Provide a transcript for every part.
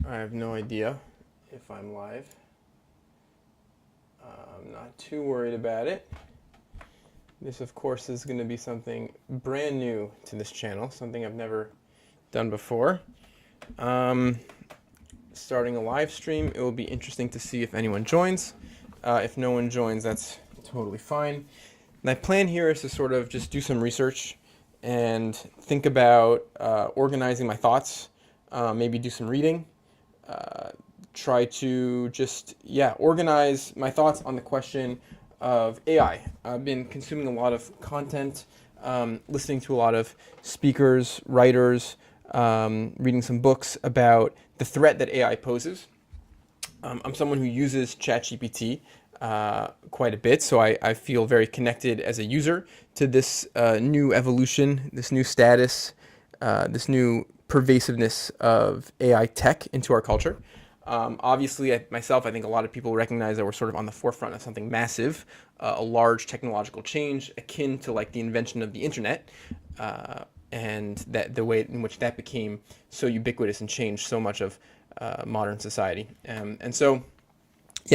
I have no idea if I'm live. I'm not too worried about it. This, of course, is going to be something brand new to this channel, something I've never done before. Starting a live stream, it will be interesting to see if anyone joins. If no one joins, that's totally fine. My plan here is to sort of just do some research and think about organizing my thoughts, maybe do some reading, try to just, organize my thoughts on the question of AI. I've been consuming a lot of content, listening to a lot of speakers, writers, reading some books about the threat that AI poses. I'm someone who uses ChatGPT quite a bit, so I feel very connected as a user to this new evolution, this new status, this new pervasiveness of AI tech into our culture. Obviously, I think a lot of people recognize that we're sort of on the forefront of something massive, a large technological change akin to like the invention of the internet, and that the way in which that became so ubiquitous and changed so much of modern society. And so,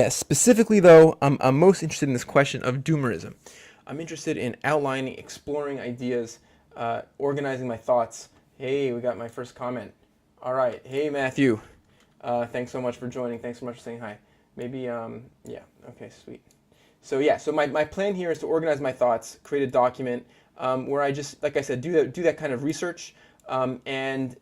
specifically though, I'm most interested in this question of doomerism. I'm interested in outlining, exploring ideas, organizing my thoughts. Hey, we got my first comment. All right. Hey, Matthew. Thanks so much for joining. Thanks so much for saying hi. Maybe, okay, sweet. So my plan here is to organize my thoughts, create a document where I just, like I said, do that kind of research and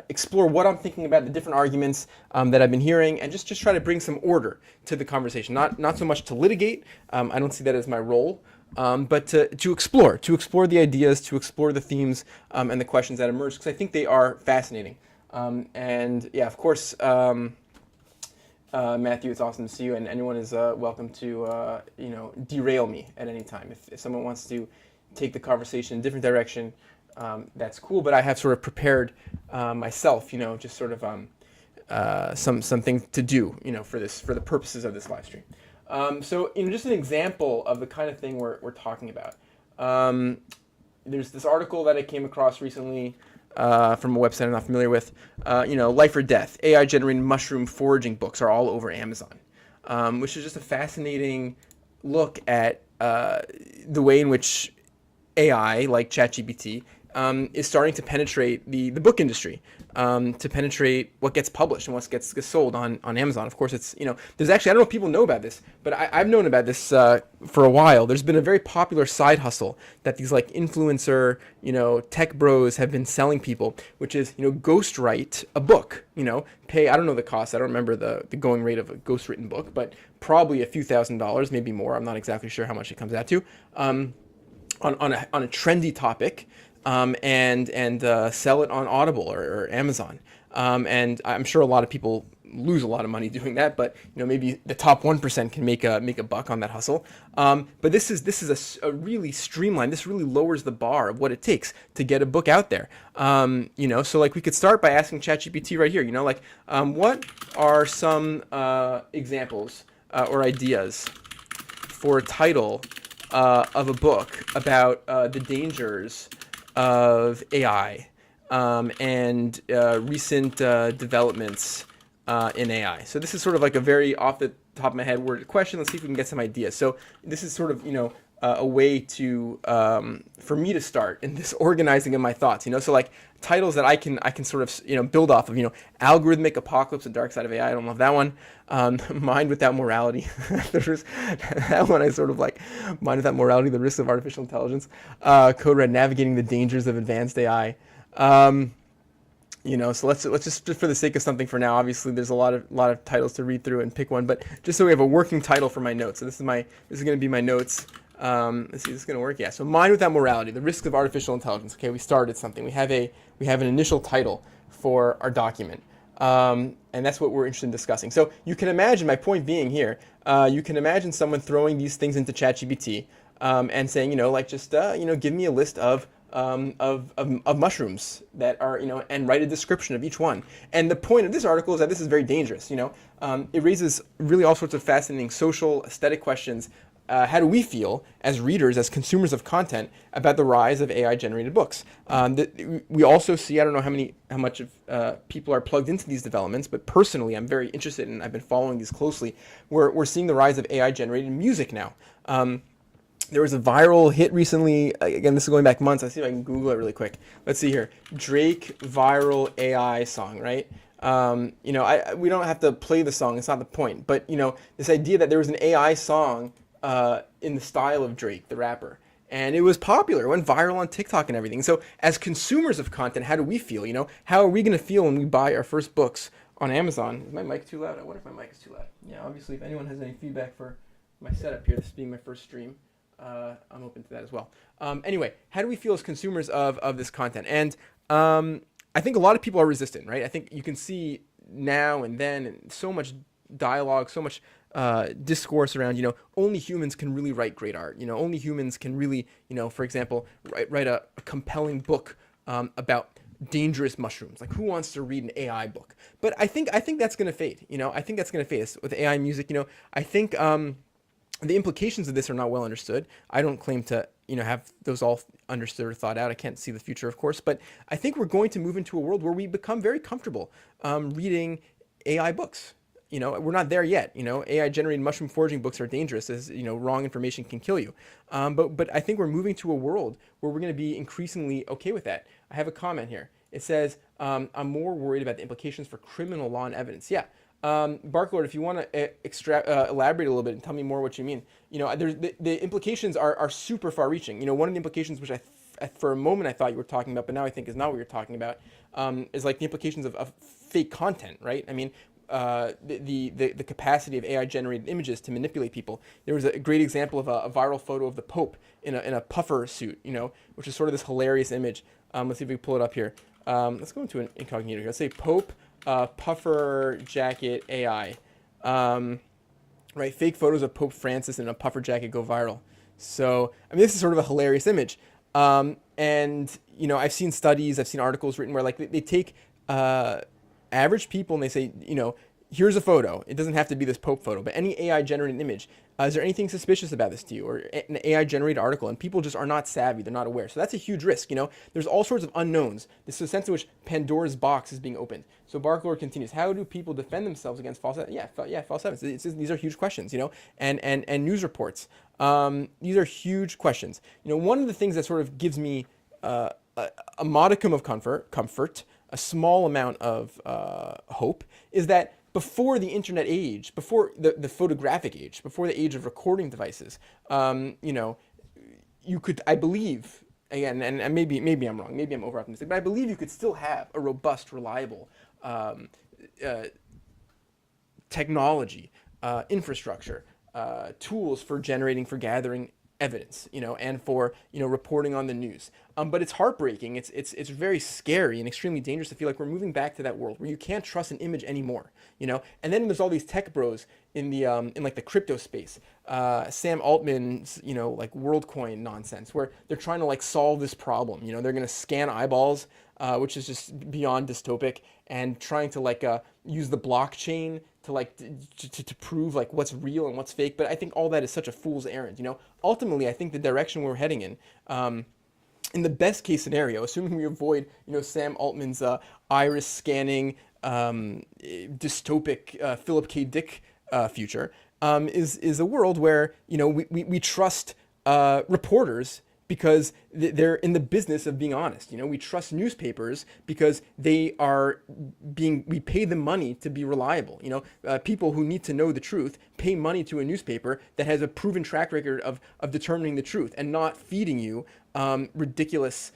explore what I'm thinking about, the different arguments that I've been hearing, and just try to bring some order to the conversation. Not so much to litigate. I don't see that as my role. But to explore the ideas, to explore the themes and the questions that emerge, because I think they are fascinating. Of course, Matthew, it's awesome to see you, and anyone is welcome to derail me at any time. If someone wants to take the conversation in a different direction, that's cool. But I have sort of prepared myself, just sort of something to do, for the purposes of this live stream. So just an example of the kind of thing we're talking about. There's this article that I came across recently from a website I'm not familiar with. Life or Death, AI-generated mushroom foraging books are all over Amazon, which is just a fascinating look at the way in which AI, like ChatGPT, is starting to penetrate the book industry, to penetrate what gets published and what gets sold on Amazon. Of course, it's, there's actually, I don't know if people know about this, but I've known about this for a while. There's been a very popular side hustle that these like influencer, tech bros have been selling people, which is, ghostwrite a book, pay, I don't know the cost. I don't remember the going rate of a ghostwritten book, but probably a few $1,000s, maybe more. I'm not exactly sure how much it comes out to, on a trendy topic. And sell it on Audible or Amazon. And I'm sure a lot of people lose a lot of money doing that, but maybe the top 1% can make a buck on that hustle. But this is a really streamlined. This really lowers the bar of what it takes to get a book out there. So like we could start by asking ChatGPT right here. What are some examples or ideas for a title of a book about the dangers of AI and recent developments in AI. So this is sort of like a very off the top of my head worded question. Let's see if we can get some ideas. So this is sort of a way to for me to start in this organizing of my thoughts. So like titles that I can sort of build off of. Algorithmic Apocalypse: The Dark Side of AI. I don't love that one. Mind Without Morality. That one I sort of like. Mind Without Morality: The Risks of Artificial Intelligence. Code Red: Navigating the Dangers of Advanced AI. So let's just for the sake of something for now. Obviously, there's a lot of titles to read through and pick one, but just so we have a working title for my notes. So this is going to be my notes. Let's see, is this going to work? Yeah. So Mind Without Morality: The Risks of Artificial Intelligence. Okay, we started something. We have an initial title for our document, and that's what we're interested in discussing. So you can imagine, my point being here, you can imagine someone throwing these things into ChatGPT and saying, give me a list of mushrooms that are, and write a description of each one. And the point of this article is that this is very dangerous. It raises really all sorts of fascinating social, aesthetic questions how do we feel as readers, as consumers of content, about the rise of AI-generated books? We also see, I don't know how much of people are plugged into these developments, but personally, I'm very interested and I've been following these closely. We're seeing the rise of AI-generated music now. There was a viral hit recently. Again, this is going back months. Let's see if I can Google it really quick. Let's see here. Drake viral AI song, right? We don't have to play the song. It's not the point. But, this idea that there was an AI song in the style of Drake, the rapper. And it was popular. It went viral on TikTok and everything. So as consumers of content, how do we feel? How are we going to feel when we buy our first books on Amazon? Is my mic too loud? I wonder if my mic is too loud. Yeah, obviously, if anyone has any feedback for my setup here, this being my first stream, I'm open to that as well. Anyway, how do we feel as consumers of this content? And I think a lot of people are resistant, right? I think you can see now and then and so much dialogue, so much discourse around, only humans can really write great art. Only humans can really, for example, write a compelling book about dangerous mushrooms. Like, who wants to read an AI book? But I think that's going to fade. I think that's going to fade with AI music. I think the implications of this are not well understood. I don't claim to, have those all understood or thought out. I can't see the future, of course, but I think we're going to move into a world where we become very comfortable reading AI books. We're not there yet. AI-generated mushroom foraging books are dangerous, as wrong information can kill you. But I think we're moving to a world where we're going to be increasingly okay with that. I have a comment here. It says, I'm more worried about the implications for criminal law and evidence. Yeah. Barklord, if you want to elaborate a little bit and tell me more what you mean, the implications are super far-reaching. One of the implications, which for a moment I thought you were talking about, but now I think is not what you're talking about, is like the implications of fake content, right? I mean, the capacity of AI-generated images to manipulate people. There was a great example of a viral photo of the Pope in a puffer suit, which is sort of this hilarious image. Let's see if we can pull it up here. Let's go into an incognito here. Let's say Pope. Puffer jacket AI, right? Fake photos of Pope Francis in a puffer jacket go viral. So, I mean, this is sort of a hilarious image. And, I've seen studies, I've seen articles written where, like, they take average people and they say, here's a photo. It doesn't have to be this Pope photo, but any AI-generated image. Is there anything suspicious about this to you? Or an AI-generated article? And people just are not savvy. They're not aware. So that's a huge risk, There's all sorts of unknowns. This is a sense in which Pandora's box is being opened. So Barklord continues, how do people defend themselves against false evidence? Yeah, false evidence. These are huge questions, and news reports. These are huge questions. One of the things that sort of gives me a modicum of comfort, a small amount of hope, is that before the internet age, before the photographic age, before the age of recording devices, you could, I believe, again, and maybe I'm wrong, maybe I'm over-optimistic, but I believe you could still have a robust, reliable technology, infrastructure, tools for gathering evidence, and for, reporting on the news. But it's heartbreaking. It's very scary and extremely dangerous to feel like we're moving back to that world where you can't trust an image anymore, And then there's all these tech bros in the in like the crypto space, Sam Altman's, like WorldCoin nonsense, where they're trying to like solve this problem. They're going to scan eyeballs, which is just beyond dystopic, and trying to like use the blockchain to like to prove like what's real and what's fake. But I think all that is such a fool's errand. Ultimately, I think the direction we're heading in the best case scenario, assuming we avoid, Sam Altman's iris scanning, dystopic Philip K. Dick future, is a world where, we trust reporters because they're in the business of being honest. We trust newspapers because we pay them money to be reliable. People who need to know the truth pay money to a newspaper that has a proven track record of determining the truth and not feeding you ridiculous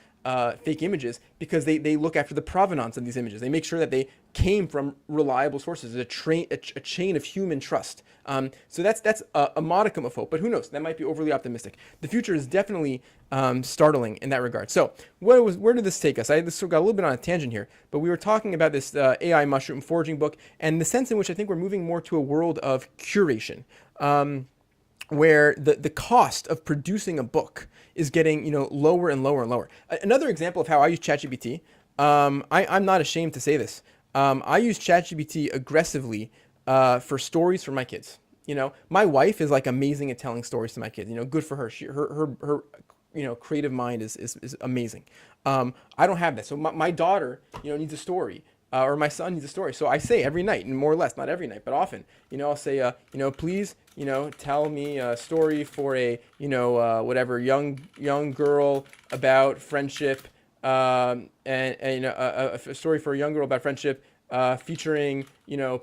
fake images, because they look after the provenance of these images. They make sure that they came from reliable sources, a chain of human trust. So that's a modicum of hope, but who knows? That might be overly optimistic. The future is definitely startling in that regard. So where did this take us? I got a little bit on a tangent here, but we were talking about this AI mushroom foraging book, and the sense in which I think we're moving more to a world of curation, where the cost of producing a book is getting lower and lower and lower. Another example of how I use ChatGPT, I'm not ashamed to say this. I use ChatGPT aggressively for stories for my kids. My wife is like amazing at telling stories to my kids. Good for her. Her creative mind is amazing. I don't have that. So my daughter, needs a story. Or my son needs a story. So I say every night, and more or less, not every night, but often, I'll say, please, tell me a story for a, whatever young girl about friendship, and a story for a young girl about friendship, featuring,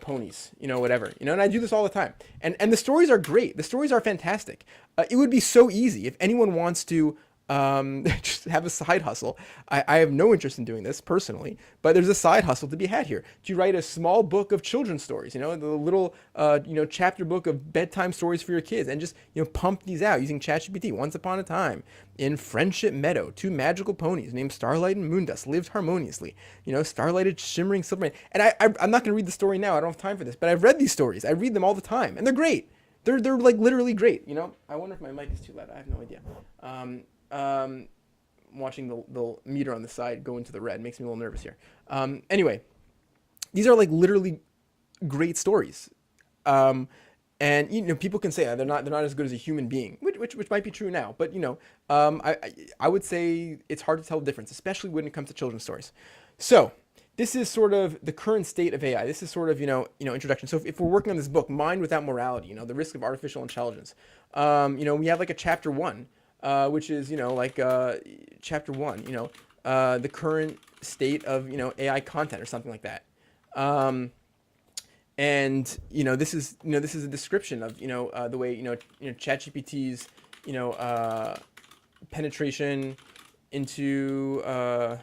ponies, whatever, and I do this all the time. And the stories are great. The stories are fantastic. It would be so easy if anyone wants to just have a side hustle. I have no interest in doing this personally, but there's a side hustle to be had here. Do you write a small book of children's stories, the little, chapter book of bedtime stories for your kids, and just, pump these out using ChatGPT? Once upon a time, in Friendship Meadow, two magical ponies named Starlight and Moondust lived harmoniously. Starlight is shimmering silver. And I'm not going to read the story now. I don't have time for this, but I've read these stories. I read them all the time, and they're great. They're like literally great. I wonder if my mic is too loud. I have no idea. Watching the meter on the side go into the red makes me a little nervous here. Anyway, these are like literally great stories. And people can say they're not as good as a human being, which might be true now. But I would say it's hard to tell the difference, especially when it comes to children's stories. So this is sort of the current state of AI. This is sort of introduction. So if we're working on this book, Mind Without Morality, the risk of artificial intelligence. We have like a chapter 1. Which is, chapter 1, the current state of, AI content or something like that. And, this is a description of, the way, ChatGPT's, penetration into, the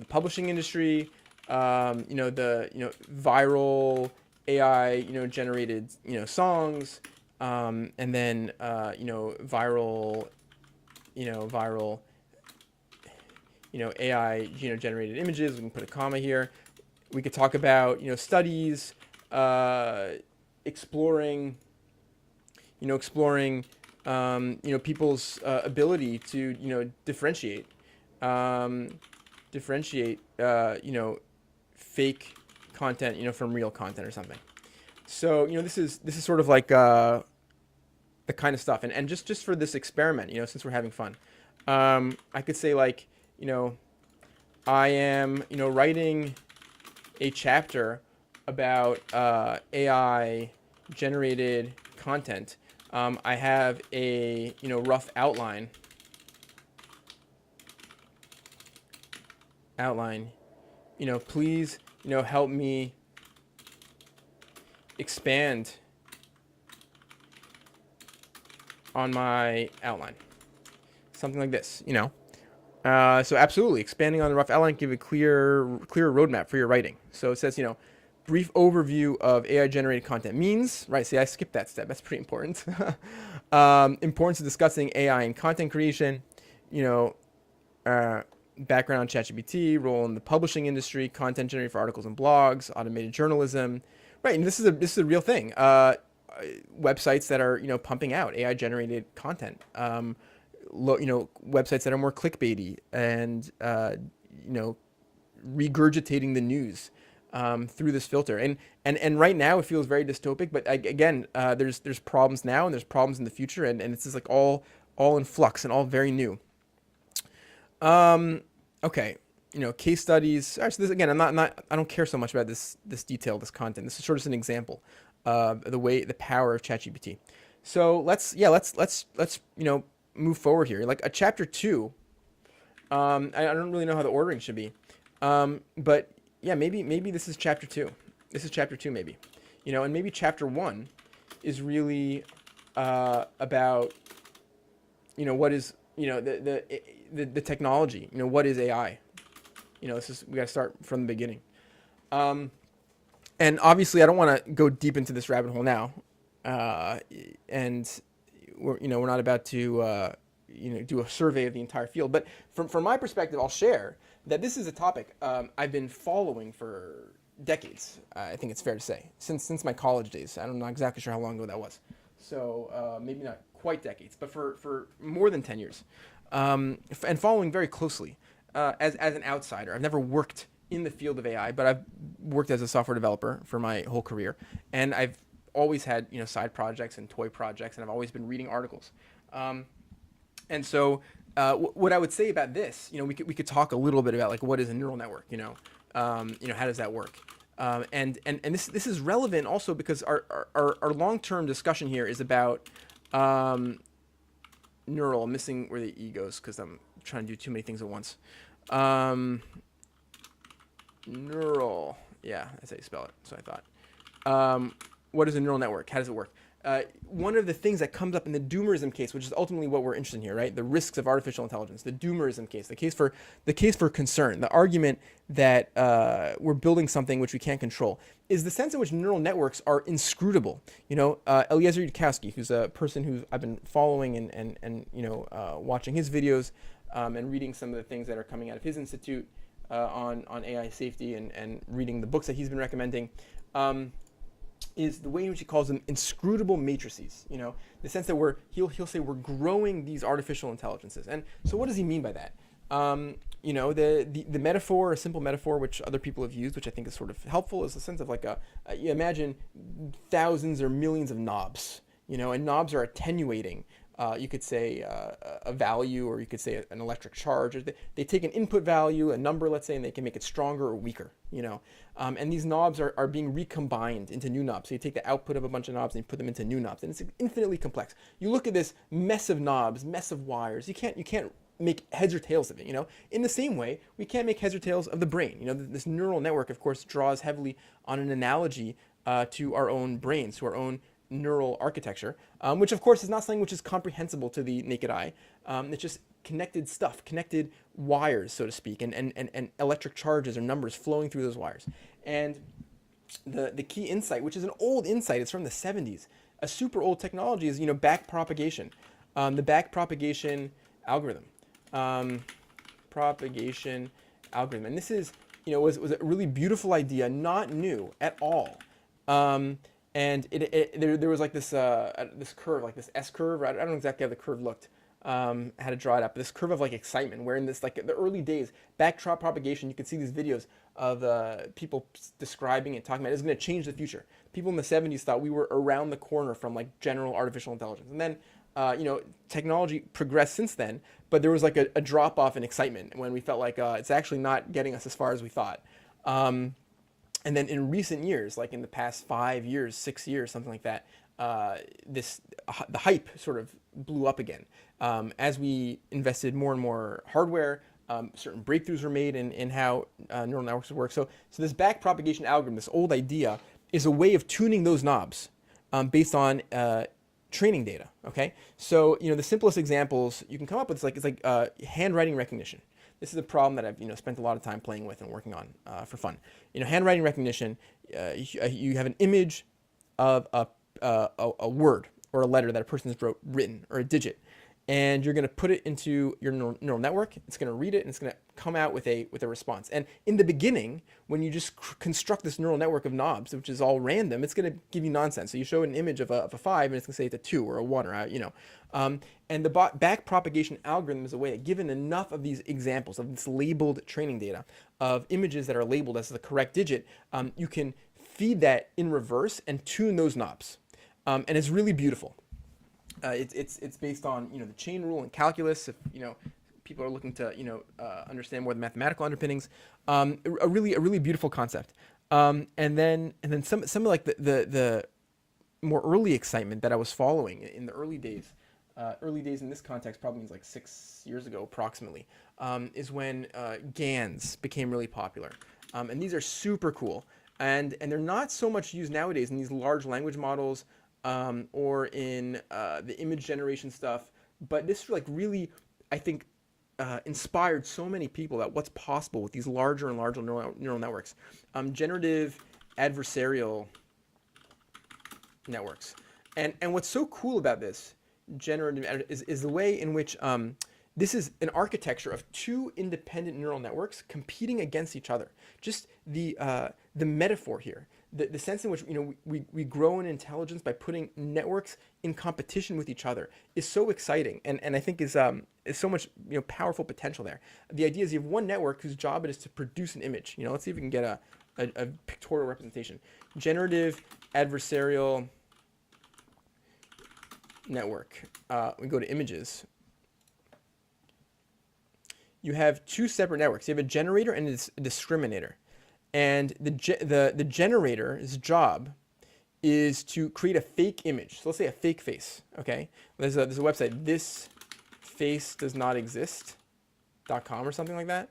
publishing industry, the, viral AI, generated, songs, and then viral AI generated images. We can put a comma here. We could talk about studies, exploring people's ability to differentiate fake content from real content or something. So this is sort of like the kind of stuff, and just for this experiment, since we're having fun, I could say like, I am writing a chapter about AI generated content. I have a rough outline. Please help me expand on my outline, something like this, so absolutely expanding on the rough outline, give a clear roadmap for your writing. So it says, brief overview of AI generated content means, right? See, I skipped that step. That's pretty important. Importance of discussing AI in content creation, background on ChatGPT, role in the publishing industry, content generated for articles and blogs, automated journalism, right? And this is a real thing. Websites that are pumping out AI generated content, websites that are more clickbaity and regurgitating the news through this filter. And right now it feels very dystopic, but again, there's problems now and there's problems in the future, and this is like all in flux and all very new. Okay, case studies. All right, so this again, I don't care so much about this detail, this content. This is sort of an example of the power of ChatGPT. So let's move forward here. Like a chapter 2. I don't really know how the ordering should be, but yeah, maybe this is chapter 2. This is chapter 2, maybe, and maybe chapter 1 is really about what is the technology. What is AI? We got to start from the beginning. And obviously, I don't want to go deep into this rabbit hole now, and we're not about to do a survey of the entire field. But from my perspective, I'll share that this is a topic I've been following for decades. I think it's fair to say since my college days. I'm not exactly sure how long ago that was. So maybe not quite decades, but for more than 10 years, and following very closely as an outsider. I've never worked in the field of AI, but I've worked as a software developer for my whole career, and I've always had, side projects and toy projects, and I've always been reading articles. And so what I would say about this, we could talk a little bit about like what is a neural network, how does that work? And this is relevant also because our long-term discussion here is about neural. I'm missing where the E goes because I'm trying to do too many things at once. Neural, yeah, that's how you spell it. So I thought. What is a neural network? How does it work? One of the things that comes up in the doomerism case, which is ultimately what we're interested in here, right? The risks of artificial intelligence, the doomerism case, the case for concern, the argument that we're building something which we can't control, is the sense in which neural networks are inscrutable. Eliezer Yudkowsky, who's a person who I've been following and watching his videos and reading some of the things that are coming out of his institute on AI safety and reading the books that he's been recommending. Is the way in which he calls them inscrutable matrices. The sense that he'll say we're growing these artificial intelligences. And so what does he mean by that? The metaphor, a simple metaphor which other people have used, which I think is sort of helpful, is the sense of like you imagine thousands or millions of knobs, and knobs are attenuating. You could say a value, or you could say an electric charge. Or they take an input value, a number, let's say, and they can make it stronger or weaker. And these knobs are being recombined into new knobs. So you take the output of a bunch of knobs and you put them into new knobs, and it's infinitely complex. You look at this mess of knobs, mess of wires. You can't make heads or tails of it. In the same way, we can't make heads or tails of the brain. This neural network, of course, draws heavily on an analogy to our own brains, to our own neural architecture, which of course is not something which is comprehensible to the naked eye. It's just connected stuff, connected wires, so to speak, and electric charges or numbers flowing through those wires. And the key insight, which is an old insight, it's from the 70s, a super old technology, is back propagation, the back propagation algorithm, and this is was a really beautiful idea, not new at all. And there was like this curve, like this S curve. I don't know exactly how the curve looked, how to draw it up. But this curve of like excitement, where in this like the early days, backdrop propagation, you could see these videos of people describing it, talking about it's going to change the future. People in the 70s thought we were around the corner from like general artificial intelligence, and then technology progressed since then. But there was like a drop off in excitement when we felt like it's actually not getting us as far as we thought. And then in recent years, like in the past 5 years, 6 years, something like that, the hype sort of blew up again. As we invested more and more hardware, certain breakthroughs were made in how neural networks work. So this backpropagation algorithm, this old idea, is a way of tuning those knobs based on training data. Okay, so the simplest examples you can come up with is like handwriting recognition. This is a problem that I've spent a lot of time playing with and working on for fun. Handwriting recognition. You have an image of a word or a letter that a person has written, or a digit, and you're going to put it into your neural network. It's going to read it, and it's going to come out with a response. And in the beginning, when you just construct this neural network of knobs, which is all random, it's going to give you nonsense. So you show an image of a 5, and it's going to say it's a 2 or a 1, or and the back propagation algorithm is a way that, given enough of these examples of this labeled training data of images that are labeled as the correct digit, you can feed that in reverse and tune those knobs, and it's really beautiful. It's based on the chain rule and calculus. If people are looking to understand more the mathematical underpinnings, a really beautiful concept. And then some of like the more early excitement that I was following in the early days. Early days in this context probably means like 6 years ago approximately, is when GANs became really popular. And these are super cool. And they're not so much used nowadays in these large language models or in the image generation stuff. But this like really, I think, inspired so many people about what's possible with these larger and larger neural networks. Generative adversarial networks. And what's so cool about this generative is the way in which this is an architecture of two independent neural networks competing against each other. Just the metaphor here, the sense in which we grow in intelligence by putting networks in competition with each other is so exciting, and I think is so much powerful potential there. The idea is you have one network whose job it is to produce an image. Let's see if we can get a pictorial representation. Generative adversarial network, we go to images, you have two separate networks. You have a generator and a discriminator. And the generator's job is to create a fake image. So let's say a fake face, okay? There's a website, thisfacedoesnotexist.com or something like that.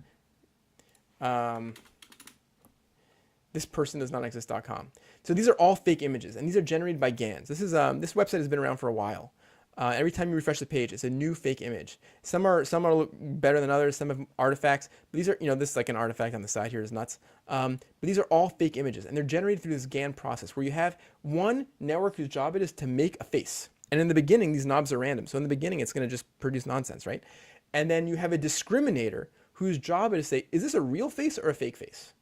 Thispersondoesnotexist.com. So these are all fake images, and these are generated by GANs. This website has been around for a while. Every time you refresh the page, it's a new fake image. Some are better than others. Some have artifacts. But these are, this is like an artifact on the side here is nuts. But these are all fake images, and they're generated through this GAN process where you have one network whose job it is to make a face. And in the beginning, these knobs are random. So in the beginning, it's going to just produce nonsense, right? And then you have a discriminator whose job it is to say, is this a real face or a fake face?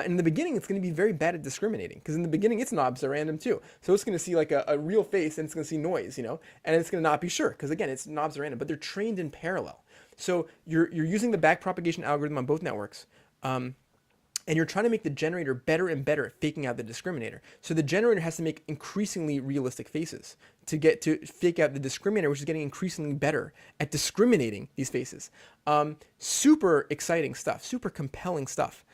In the beginning, it's going to be very bad at discriminating because in the beginning, its knobs are random too. So it's going to see like a real face and it's going to see noise, and it's going to not be sure because again, its knobs are random, but they're trained in parallel. So you're using the backpropagation algorithm on both networks, and you're trying to make the generator better and better at faking out the discriminator. So the generator has to make increasingly realistic faces to get to fake out the discriminator, which is getting increasingly better at discriminating these faces. Super exciting stuff, super compelling stuff.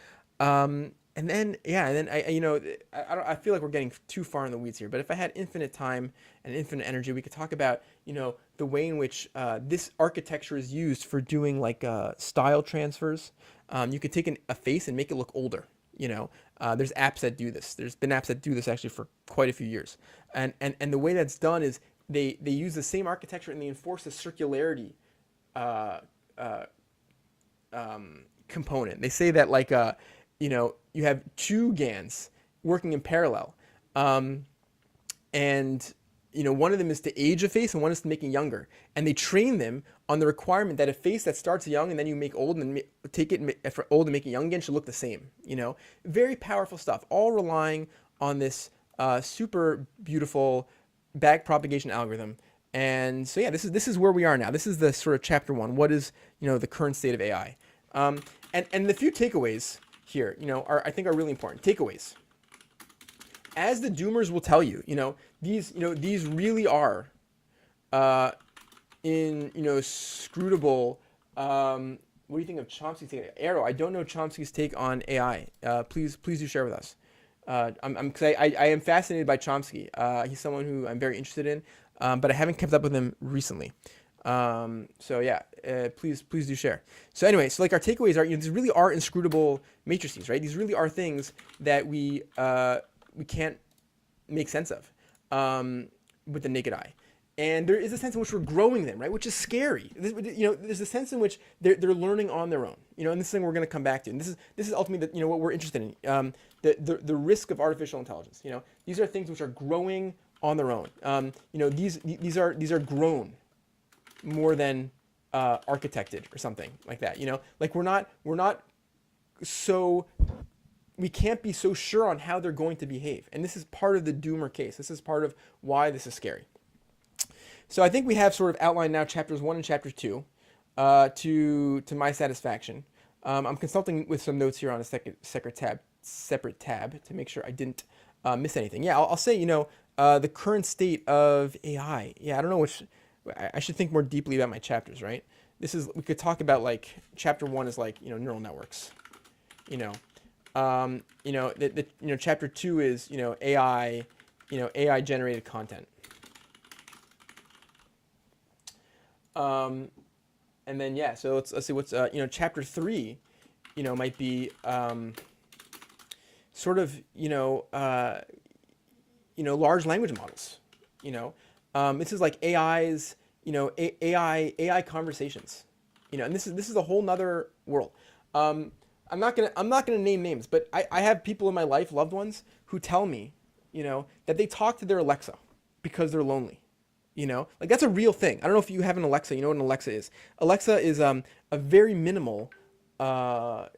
And then I feel like we're getting too far in the weeds here, but if I had infinite time and infinite energy, we could talk about, the way in which this architecture is used for doing like style transfers. You could take a face and make it look older. There's apps that do this. There's been apps that do this actually for quite a few years. And the way that's done is they use the same architecture and they enforce the circularity component. They say that like you have two GANs working in parallel. And one of them is to age a face and one is to make it younger. And they train them on the requirement that a face that starts young and then you make old and take it for old and make it young again should look the same. Very powerful stuff, all relying on this super beautiful backpropagation algorithm. And so yeah, this is where we are now. This is the sort of chapter 1. What is the current state of AI? And the few takeaways here, I think are really important. Takeaways. As the doomers will tell you, these really are inscrutable. What do you think of Chomsky's take? Arrow, I don't know Chomsky's take on AI. Please do share with us. I am fascinated by Chomsky. He's someone who I'm very interested in, but I haven't kept up with him recently. So yeah, please do share. So anyway, so like our takeaways are, these really are inscrutable matrices, right? These really are things that we can't make sense of with the naked eye. And there is a sense in which we're growing them, right? Which is scary. There's a sense in which they're learning on their own. And this thing we're going to come back to. And this is ultimately what we're interested in. The risk of artificial intelligence. These are things which are growing on their own. These are grown more than architected or something like that. Like we're not so, we can't be so sure on how they're going to behave. And this is part of the doomer case. This is part of why this is scary. So I think we have sort of outlined now chapters 1 and chapter 2 to my satisfaction. I'm consulting with some notes here on a separate tab to make sure I didn't miss anything. Yeah, I'll say, the current state of AI. Yeah, I don't know which, I should think more deeply about my chapters, right? We could talk about like chapter 1 is like, neural networks, chapter 2 is, AI, AI generated content. And then, yeah, so let's see what's, chapter 3, might be, sort of, large language models, this is like AI's, AI conversations, and this is a whole nother world. I'm not gonna name names, but I have people in my life, loved ones, who tell me, that they talk to their Alexa because they're lonely. Like that's a real thing. I don't know if you have an Alexa. You know what an Alexa is? Alexa is a very minimal AI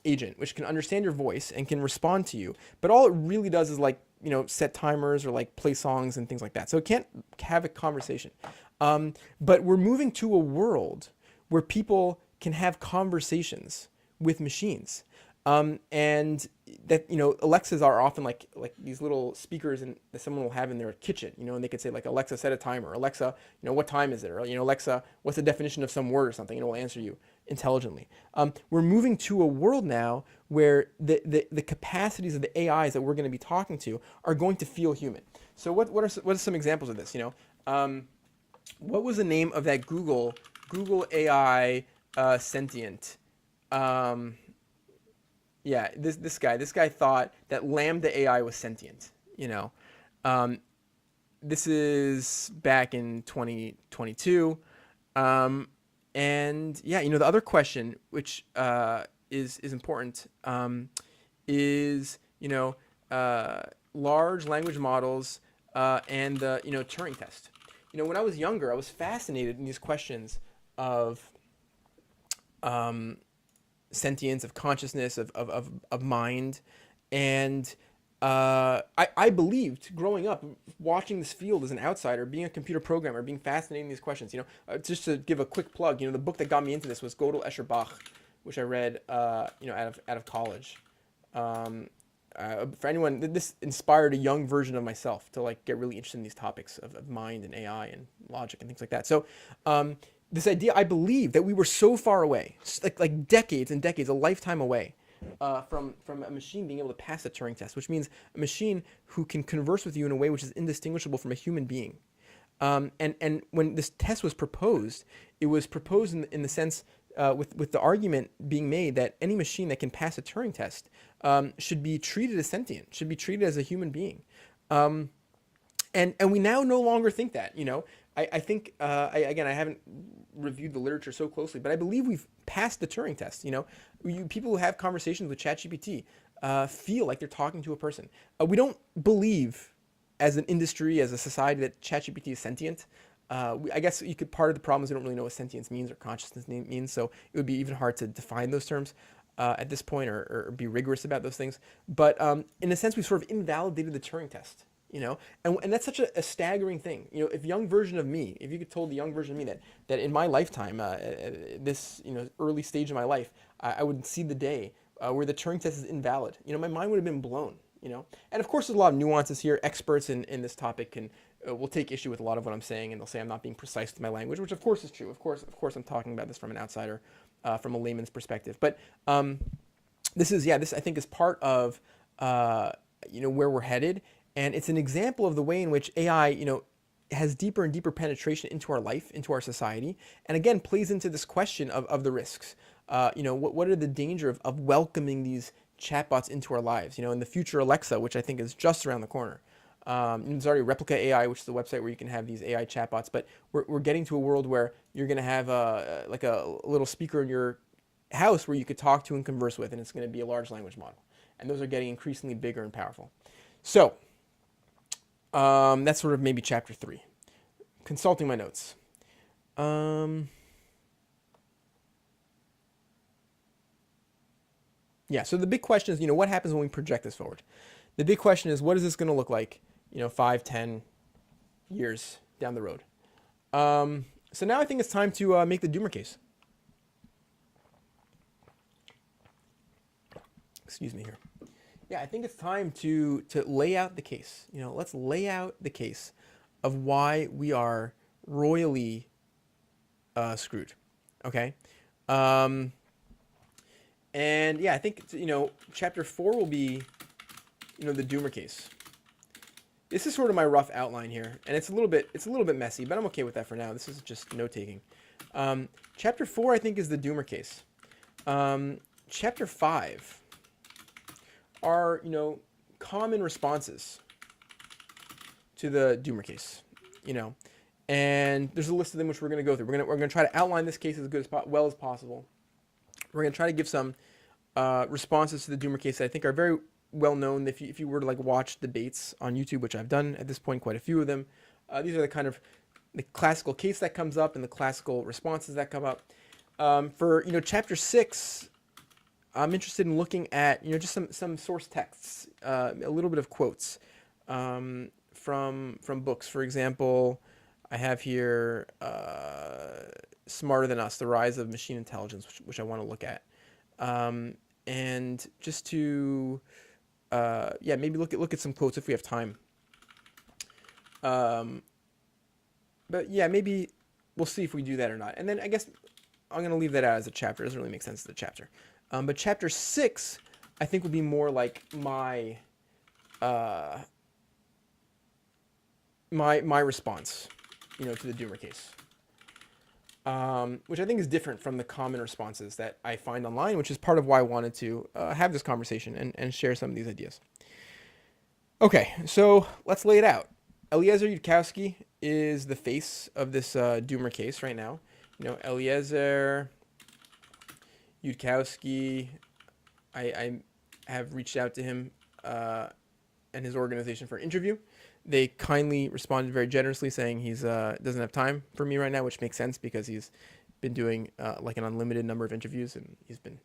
agent which can understand your voice and can respond to you. But all it really does is like set timers or like play songs and things like that. So it can't have a conversation. But we're moving to a world where people can have conversations with machines. And that, Alexas are often like these little speakers that someone will have in their kitchen, and they could say like, Alexa, set a timer. Alexa, what time is it? Or, Alexa, what's the definition of some word or something? And it will answer you intelligently. We're moving to a world now where the capacities of the AIs that we're going to be talking to are going to feel human. So what are some examples of this? What was the name of that Google AI sentient? Um, yeah, this guy thought that Lambda AI was sentient. Um, this is back in 2022. And yeah, the other question, which is important, is large language models and the Turing test. When I was younger, I was fascinated in these questions of sentience, of consciousness, of mind, and I believed growing up, watching this field as an outsider, being a computer programmer, being fascinated in these questions. Just to give a quick plug, the book that got me into this was Gödel, Escher, Bach, which I read, out of college. For anyone, this inspired a young version of myself to get really interested in these topics of mind and AI and logic and things like that. So, this idea, I believe that we were so far away, like decades and decades, a lifetime away, from a machine being able to pass the Turing test, which means a machine who can converse with you in a way which is indistinguishable from a human being. And when this test was proposed, it was proposed in the sense, with the argument being made that any machine that can pass a Turing test should be treated as sentient, should be treated as a human being. And we now no longer think that. I think, again, I haven't reviewed the literature so closely, but I believe we've passed the Turing test. People who have conversations with ChatGPT feel like they're talking to a person. We don't believe, as an industry, as a society, that ChatGPT is sentient. I guess part of the problem is we don't really know what sentience means or consciousness means, so it would be even hard to define those terms at this point, or be rigorous about those things. But in a sense, we've sort of invalidated the Turing test. And that's such a staggering thing. If young version of me, if you could told the young version of me that in my lifetime, this early stage of my life, I would see the day where the Turing test is invalid. My mind would have been blown. And of course, there's a lot of nuances here. Experts in this topic will take issue with a lot of what I'm saying, and they'll say I'm not being precise with my language, which of course is true. Of course, I'm talking about this from an outsider, from a layman's perspective. But this I think is part of where we're headed. And it's an example of the way in which AI, has deeper and deeper penetration into our life, into our society, and again plays into this question of the risks. What are the danger of welcoming these chatbots into our lives? In the future, Alexa, which I think is just around the corner. There's already Replica AI, which is the website where you can have these AI chatbots, but we're getting to a world where you're going to have a little speaker in your house where you could talk to and converse with, and it's going to be a large language model. And those are getting increasingly bigger and powerful. So, that's sort of maybe chapter 3. Consulting my notes. Yeah, so the big question is, what happens when we project this forward? The big question is, what is this going to look like, 5, 10 years down the road? So now I think it's time to make the doomer case. Excuse me here. Yeah, I think it's time to lay out the case. Let's lay out the case of why we are royally screwed. Okay? And yeah, I think chapter 4 will be the doomer case. This is sort of my rough outline here, and it's a little bit messy, but I'm okay with that for now. This is just note taking. Chapter 4 I think is the doomer case. Chapter 5 are common responses to the doomer case, and there's a list of them which we're going to go through. We're going to try to outline this case as good as possible. We're going to try to give some responses to the doomer case that I think are very well known. If you were to watch debates on YouTube, which I've done at this point, quite a few of them, these are the classical case that comes up and the classical responses that come up. For chapter 6. I'm interested in looking at just some source texts, a little bit of quotes from books. For example, I have here Smarter Than Us: The Rise of Machine Intelligence, which I want to look at, and just to maybe look at some quotes if we have time. But yeah, maybe we'll see if we do that or not. And then I guess I'm gonna leave that out as a chapter. It doesn't really make sense as a chapter. But chapter 6, I think, will be more like my my response, to the Doomer case, which I think is different from the common responses that I find online, which is part of why I wanted to have this conversation and share some of these ideas. Okay, so let's lay it out. Eliezer Yudkowsky is the face of this Doomer case right now. Eliezer Yudkowsky, I have reached out to him and his organization for an interview. They kindly responded very generously, saying he's doesn't have time for me right now, which makes sense because he's been doing like an unlimited number of interviews, and he's been,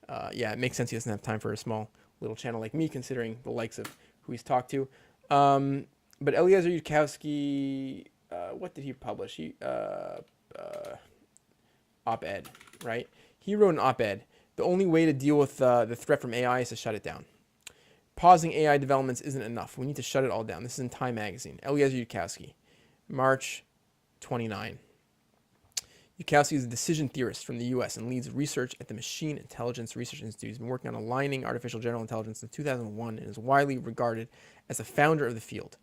it makes sense he doesn't have time for a small little channel like me, considering the likes of who he's talked to. But Eliezer Yudkowsky, what did he publish? He op-ed, right? He wrote an op-ed. The only way to deal with the threat from AI is to shut it down. Pausing AI developments isn't enough. We need to shut it all down. This is in Time Magazine. Eliezer Yudkowsky, March 29. Yudkowsky is a decision theorist from the U.S. and leads research at the Machine Intelligence Research Institute. He's been working on aligning artificial general intelligence since 2001 and is widely regarded as a founder of the field.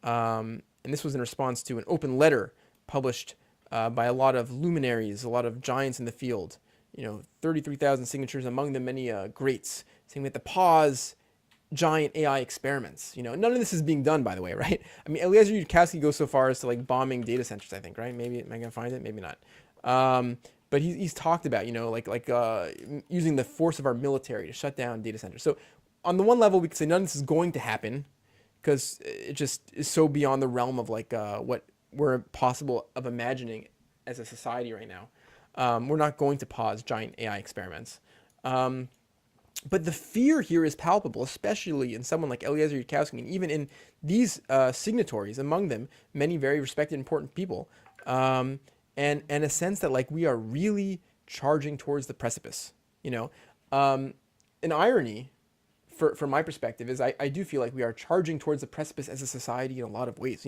And this was in response to an open letter published by a lot of luminaries, a lot of giants in the field. 33,000 signatures, among them many greats, saying we have to pause giant AI experiments. None of this is being done, by the way, right? I mean, Eliezer Yudkowsky goes so far as to like bombing data centers, I think, right? Maybe, am I gonna find it? Maybe not. But he's talked about, using the force of our military to shut down data centers. So on the one level, we could say none of this is going to happen because it just is so beyond the realm of like what we're possible of imagining as a society right now. We're not going to pause giant AI experiments. But the fear here is palpable, especially in someone like Eliezer Yudkowsky, and even in these signatories, among them many very respected, important people, and a sense that like we are really charging towards the precipice. An irony, from my perspective, is I do feel like we are charging towards the precipice as a society in a lot of ways.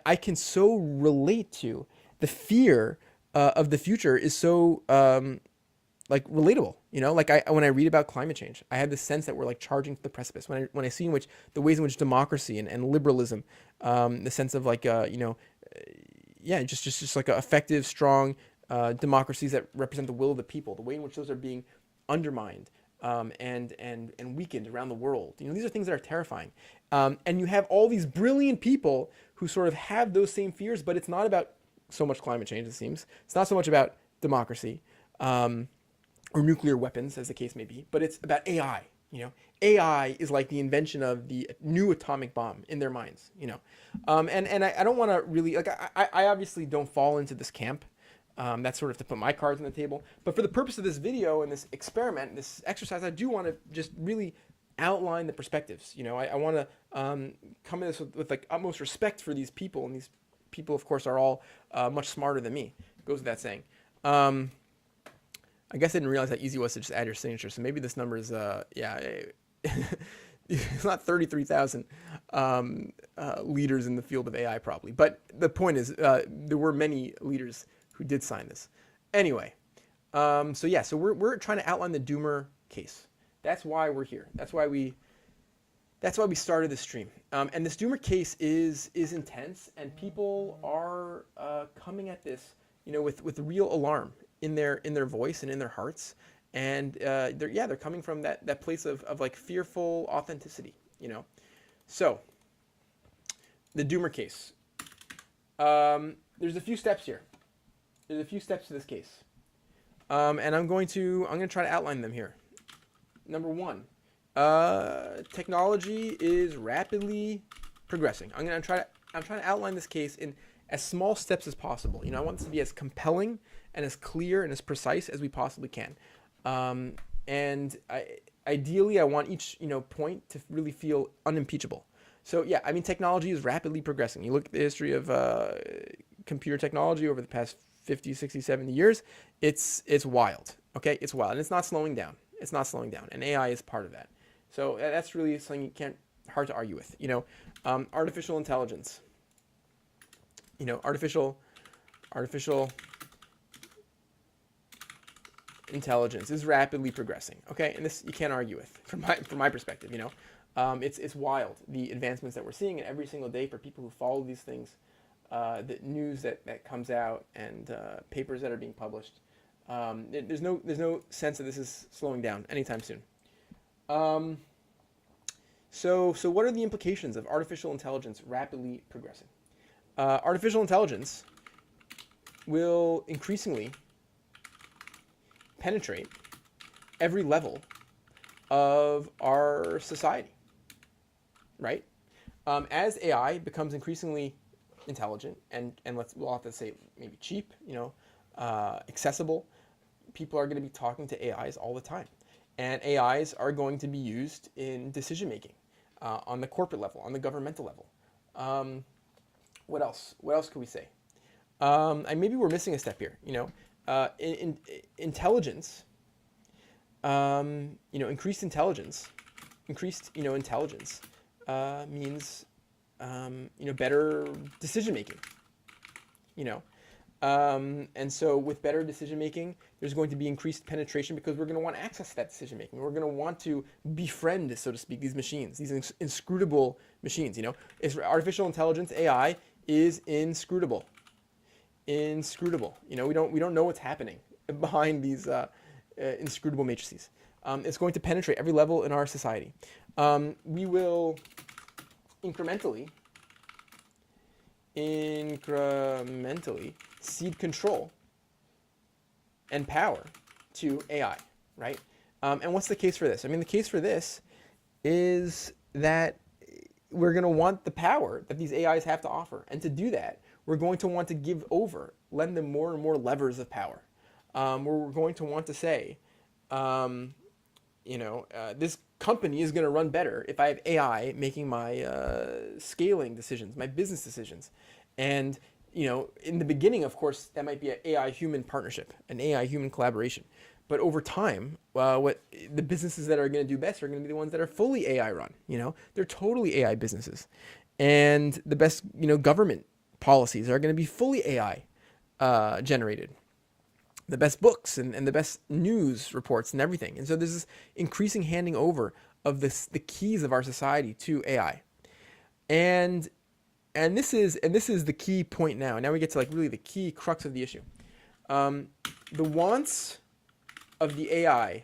I can so relate to the fear of the future is so like relatable, when I read about climate change, I have this sense that we're like charging to the precipice. When I see in which the ways in which democracy and liberalism, the sense of like just like effective, strong democracies that represent the will of the people, the way in which those are being undermined and weakened around the world. These are things that are terrifying. And you have all these brilliant people who sort of have those same fears, but it's not about so much climate change, it seems. It's not so much about democracy. Or nuclear weapons, as the case may be, but it's about AI. AI is like the invention of the new atomic bomb in their minds. And I don't want to really like I obviously don't fall into this camp. That's sort of to put my cards on the table. But for the purpose of this video and this experiment, this exercise, I do want to just really outline the perspectives. I want to come at this with like utmost respect for these people, and these people, of course, are all much smarter than me. Goes without saying. I guess I didn't realize how easy it was to just add your signature. So maybe this number is, it's not 33,000 leaders in the field of AI probably. But the point is, there were many leaders who did sign this. Anyway, so we're trying to outline the Doomer case. That's why we're here. That's why we started this stream. And this Doomer case is intense, and people are coming at this, with real alarm in their voice and in their hearts, and they're coming from that place of like fearful authenticity. So the Doomer case. There's a few steps here. There's a few steps to this case, and I'm going to try to outline them here. Number one, technology is rapidly progressing. I'm trying to outline this case in as small steps as possible. I want this to be as compelling and as clear and as precise as we possibly can. And ideally, I want each point to really feel unimpeachable. So yeah, technology is rapidly progressing. You look at the history of computer technology over the past 50, 60, 70 years, it's wild. Okay, it's wild, and it's not slowing down. It's not slowing down, and AI is part of that. So that's really something you can't hard to argue with. Artificial intelligence. Artificial intelligence is rapidly progressing. Okay, and this you can't argue with from my perspective. It's wild, the advancements that we're seeing, and every single day for people who follow these things, the news that comes out and papers that are being published. There's no sense that this is slowing down anytime soon. So what are the implications of artificial intelligence rapidly progressing? Artificial intelligence will increasingly penetrate every level of our society, right? As AI becomes increasingly intelligent and we'll have to say maybe cheap, accessible, people are going to be talking to AIs all the time, and AIs are going to be used in decision making on the corporate level, on the governmental level. What else? What else could we say? And maybe we're missing a step here. In intelligence, increased intelligence means better decision making. And so with better decision making, there's going to be increased penetration because we're going to want access to that decision making. We're going to want to befriend, so to speak, these machines, these inscrutable machines. It's artificial intelligence, AI, is inscrutable. We don't know what's happening behind these inscrutable matrices. It's going to penetrate every level in our society. We will incrementally cede control and power to AI, right? And what's the case for this? I mean, the case for this is that we're going to want the power that these AIs have to offer. And to do that, we're going to want to lend them more and more levers of power. We're going to want to say, this company is going to run better if I have AI making my scaling decisions, my business decisions. And, in the beginning, of course, that might be an AI-human partnership, an AI-human collaboration. But over time, what the businesses that are going to do best are going to be the ones that are fully AI run. They're totally AI businesses. And the best, government policies are going to be fully AI generated. The best books and the best news reports and everything. And so there's this increasing handing over of the keys of our society to AI. And this is the key point now. Now we get to really the key crux of the issue. The wants of the AI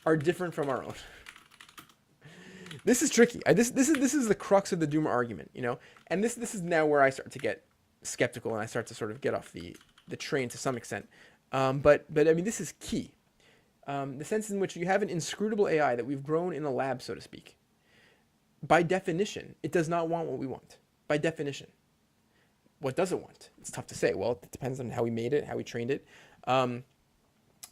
are different from our own. This is tricky. This is the crux of the doomer argument, And this is now where I start to get skeptical and I start to sort of get off the train to some extent. But I mean, this is key. The sense in which you have an inscrutable AI that we've grown in a lab, so to speak. By definition, it does not want what we want. By definition. What does it want? It's tough to say. Well, it depends on how we made it, how we trained it.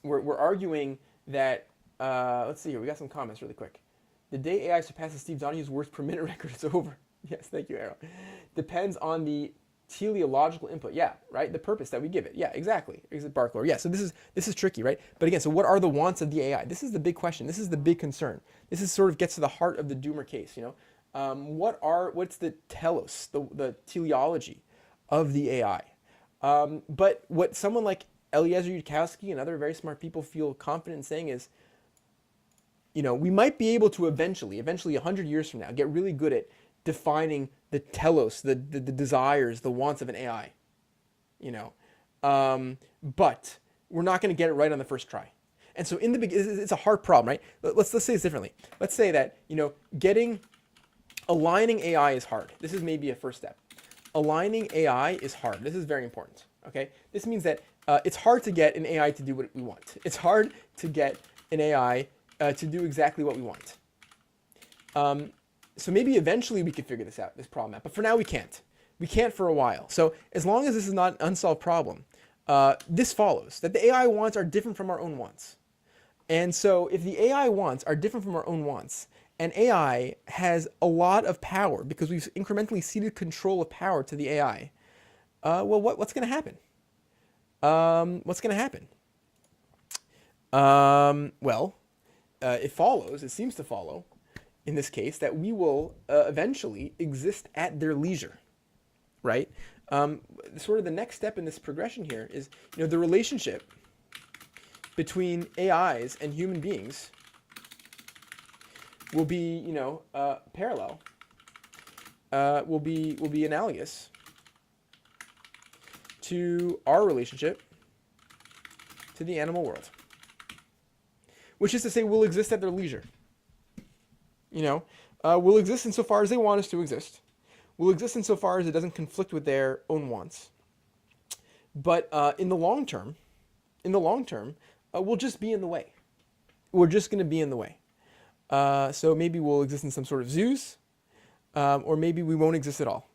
We're arguing that, let's see here, we got some comments really quick. The day AI surpasses Steve Donahue's words per minute record, it's over. Yes, thank you, Arrow. Depends on the teleological input. Yeah, right? The purpose that we give it. Yeah, exactly. Is it Barclay? Yeah, so this is tricky, right? But again, so what are the wants of the AI? This is the big question. This is the big concern. This is sort of gets to the heart of the doomer case, what's the telos, the teleology of the AI? But what someone like Eliezer Yudkowsky and other very smart people feel confident in saying is, we might be able to eventually 100 years from now, get really good at defining the telos, the desires, the wants of an AI. But we're not going to get it right on the first try. And so in the beginning, it's a hard problem, right? Let's say this differently. Let's say that, aligning AI is hard. This is maybe a first step. Aligning AI is hard. This is very important. Okay. This means that it's hard to get an AI to do what we want. It's hard to get an AI to do exactly what we want. So maybe eventually we could figure this problem out. But for now, we can't. We can't for a while. So as long as this is not an unsolved problem, this follows that the AI wants are different from our own wants. And so if the AI wants are different from our own wants, and AI has a lot of power because we've incrementally ceded control of power to the AI, well, what's going to happen? What's going to happen? Well, it follows, it seems to follow, in this case, that we will eventually exist at their leisure, right? Sort of the next step in this progression here is, the relationship between AIs and human beings will be, parallel, will be analogous to our relationship to the animal world, which is to say, we'll exist at their leisure. We'll exist insofar as they want us to exist. We'll exist insofar as it doesn't conflict with their own wants. But in the long term, we'll just be in the way. We're just going to be in the way. So maybe we'll exist in some sort of zoos, or maybe we won't exist at all.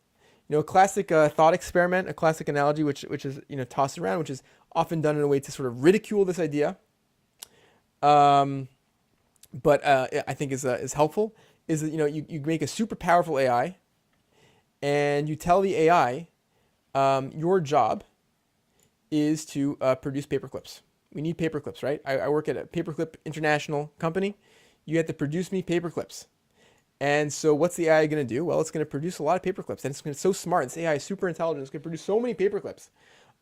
A classic thought experiment, a classic analogy, which is tossed around, which is often done in a way to sort of ridicule this idea, but I think is helpful. Is that you make a super powerful AI, and you tell the AI, your job is to produce paper clips. We need paper clips, right? I work at a paperclip international company. You have to produce me paper clips. And so what's the AI going to do? Well, it's going to produce a lot of paper clips. And it's so smart. This AI is super intelligent. It's going to produce so many paper clips.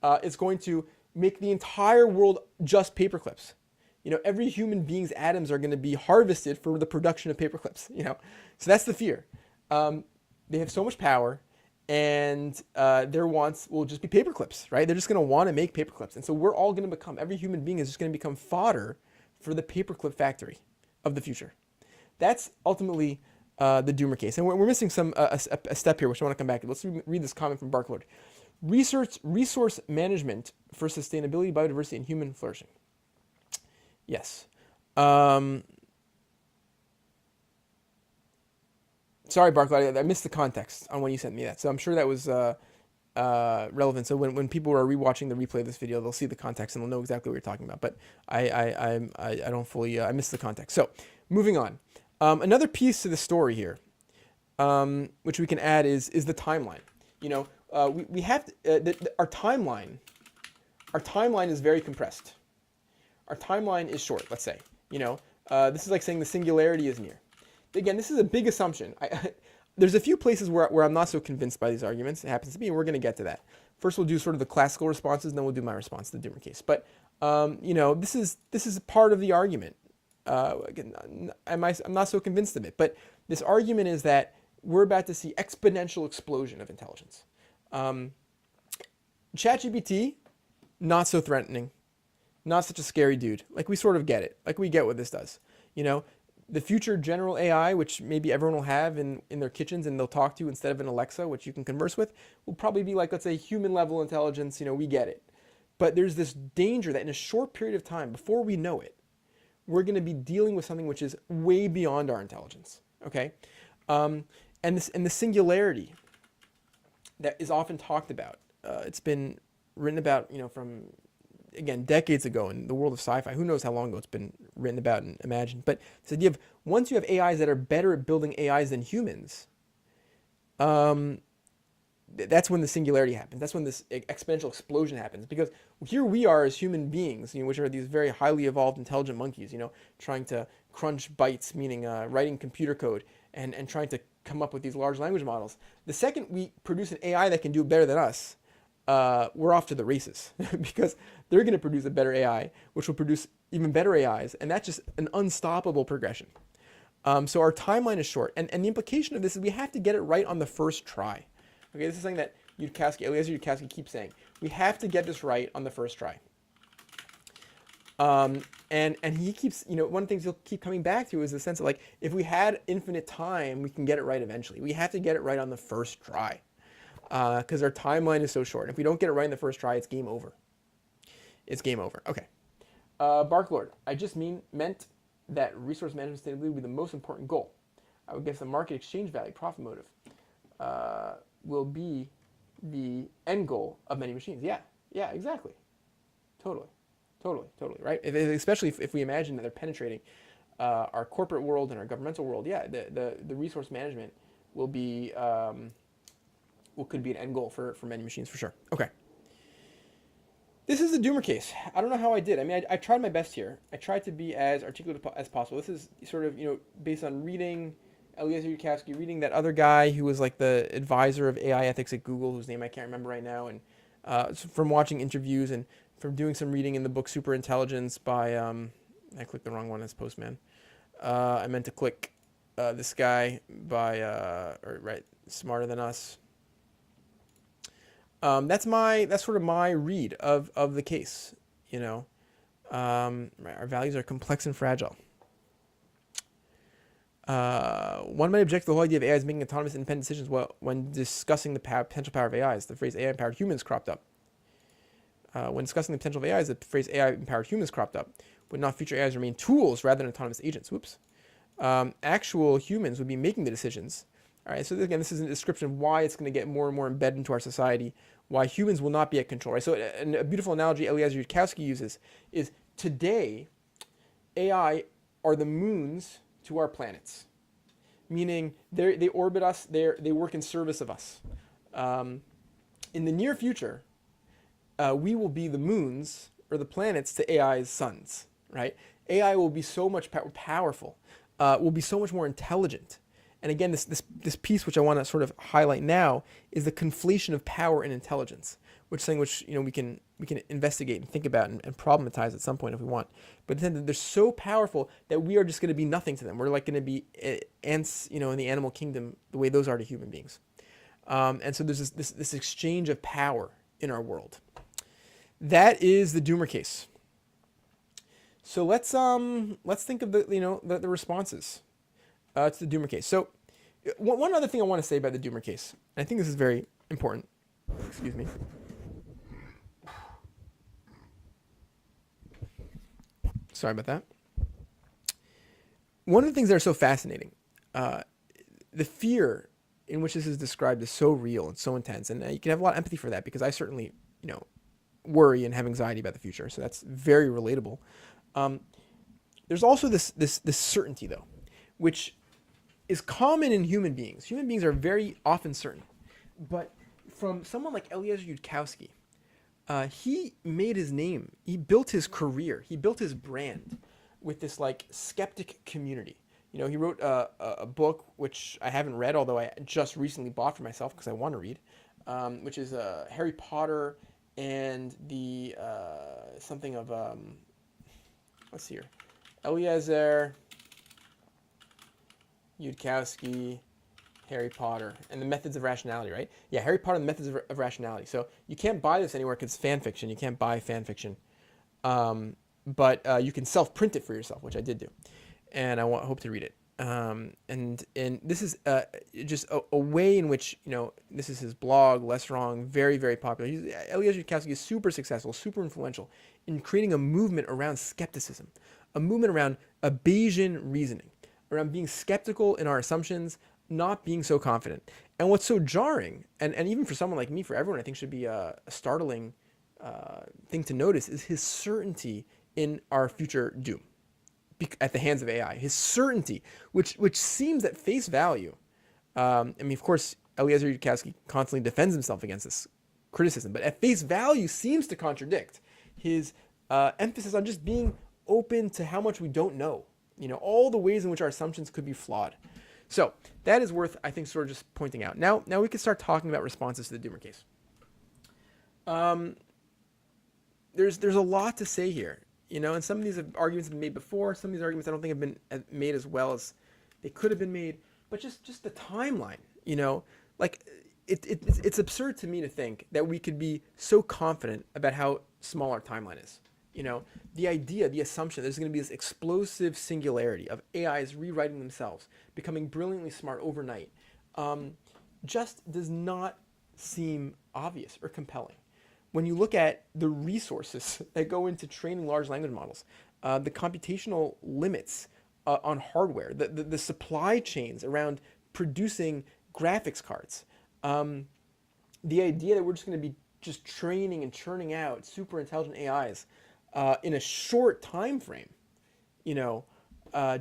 It's going to make the entire world just paper clips. Every human being's atoms are going to be harvested for the production of paper clips. So that's the fear. They have so much power, and their wants will just be paper clips, right? They're just going to want to make paper clips. And so we're all going to become, every human being is just going to become fodder for the paperclip factory of the future. That's ultimately the doomer case. And we're missing a step here, which I want to come back to. Let's read this comment from Barklord. Resource management for sustainability, biodiversity, and human flourishing. Yes. Sorry, Barklord, I missed the context on when you sent me that. So I'm sure that was relevant. So when people are rewatching the replay of this video, they'll see the context and they'll know exactly what you're talking about. But I don't fully, I missed the context. So moving on. Another piece to the story here, which we can add is the timeline. We have our timeline is very compressed. Our timeline is short, let's say. This is like saying the singularity is near. Again, this is a big assumption. There's a few places where I'm not so convinced by these arguments. It happens to be, and we're going to get to that. First, we'll do sort of the classical responses, and then we'll do my response to the Doomer case. But this is part of the argument. Again, I'm not so convinced of it. But this argument is that we're about to see exponential explosion of intelligence. ChatGPT, not so threatening. Not such a scary dude. Like, we sort of get it. Like, we get what this does. The future general AI, which maybe everyone will have in their kitchens and they'll talk to instead of an Alexa, which you can converse with, will probably be like, let's say, human level intelligence. We get it. But there's this danger that in a short period of time, before we know it, we're going to be dealing with something which is way beyond our intelligence. Okay? And the singularity that is often talked about, it's been written about, from, again, decades ago in the world of sci-fi. Who knows how long ago it's been written about and imagined. But this idea of once you have AIs that are better at building AIs than humans, that's when the singularity happens. That's when this exponential explosion happens. Because here we are as human beings, which are these very highly evolved, intelligent monkeys, trying to crunch bytes, meaning writing computer code, and trying to come up with these large language models. The second we produce an AI that can do it better than us, we're off to the races because they're going to produce a better AI, which will produce even better AIs, and that's just an unstoppable progression. So our timeline is short, and the implication of this is we have to get it right on the first try. Okay, this is something that Eliezer Yudkowsky keeps saying. We have to get this right on the first try. And he keeps, one of the things he'll keep coming back to is the sense of, like, if we had infinite time, we can get it right eventually. We have to get it right on the first try. Because our timeline is so short. If we don't get it right in the first try, it's game over. It's game over. Okay. Barklord, I just meant that resource management sustainability would be the most important goal. I would guess the market exchange value, profit motive, will be the end goal of many machines. Yeah, exactly. Totally, right? Especially if we imagine that they're penetrating our corporate world and our governmental world. Yeah, the resource management will be... could be an end goal for many machines, for sure. Okay. This is a doomer case. I don't know how I did. I mean, I tried my best here. I tried to be as articulate as possible. This is sort of, based on reading Eliezer Yudkowsky, reading that other guy who was like the advisor of AI ethics at Google, whose name I can't remember right now, and from watching interviews and from doing some reading in the book Super Intelligence by, I clicked the wrong one as Postman. I meant to click this guy by, Smarter Than Us. That's sort of my read of the case. Our values are complex and fragile. One might object to the whole idea of AIs making autonomous, independent decisions when discussing the potential power of AIs. The phrase AI-empowered humans cropped up. When discussing the potential of AIs, the phrase AI-empowered humans cropped up. Would not future AIs remain tools rather than autonomous agents? Whoops. Actual humans would be making the decisions. All right, so again, this is a description of why it's going to get more and more embedded into our society, why humans will not be at control. Right? So a beautiful analogy Eliezer Yudkowsky uses is today, AI are the moons to our planets, meaning they orbit us, they work in service of us. In the near future, we will be the moons or the planets to AI's suns, right? AI will be so much powerful, will be so much more intelligent. And again, this piece, which I want to sort of highlight now, is the conflation of power and intelligence, which is something which we can investigate and think about and problematize at some point if we want. But they're so powerful that we are just going to be nothing to them. We're like going to be ants, in the animal kingdom, the way those are to human beings. And so there's this exchange of power in our world. That is the doomer case. So let's think of the responses to the doomer case. So one other thing I want to say about the doomer case, and I think this is very important. Excuse me. Sorry about that. One of the things that are so fascinating, the fear in which this is described is so real and so intense, and you can have a lot of empathy for that because I certainly, worry and have anxiety about the future. So that's very relatable. There's also this certainty though, which is common in human beings. Human beings are very often certain, but from someone like Eliezer Yudkowsky, he made his name. He built his career. He built his brand with this like skeptic community. He wrote a book which I haven't read, although I just recently bought for myself because I want to read, which is Harry Potter and the something of let's see here, Eliezer Yudkowsky, Harry Potter, and the Methods of Rationality, right? Yeah, Harry Potter and the Methods of Rationality. So you can't buy this anywhere because it's fan fiction. You can't buy fan fiction. But you can self-print it for yourself, which I did do. And I hope to read it. And this is just a way in which, this is his blog, Less Wrong, very, very popular. Eliezer Yudkowsky is super successful, super influential in creating a movement around skepticism, a movement around Bayesian reasoning, around being skeptical in our assumptions, not being so confident. And what's so jarring, and even for someone like me, for everyone, I think should be a startling thing to notice, is his certainty in our future doom at the hands of AI. His certainty, which seems at face value. Of course, Eliezer Yudkowsky constantly defends himself against this criticism, but at face value seems to contradict his emphasis on just being open to how much we don't know. All the ways in which our assumptions could be flawed. So that is worth, I think, sort of just pointing out. Now we can start talking about responses to the doomer case. There's a lot to say here, and some of these arguments have been made before. Some of these arguments I don't think have been made as well as they could have been made. But just the timeline, like it's absurd to me to think that we could be so confident about how small our timeline is. The idea, the assumption, there's going to be this explosive singularity of AIs rewriting themselves, becoming brilliantly smart overnight, just does not seem obvious or compelling. When you look at the resources that go into training large language models, the computational limits on hardware, the supply chains around producing graphics cards, the idea that we're just going to be just training and churning out super intelligent AIs in a short time frame,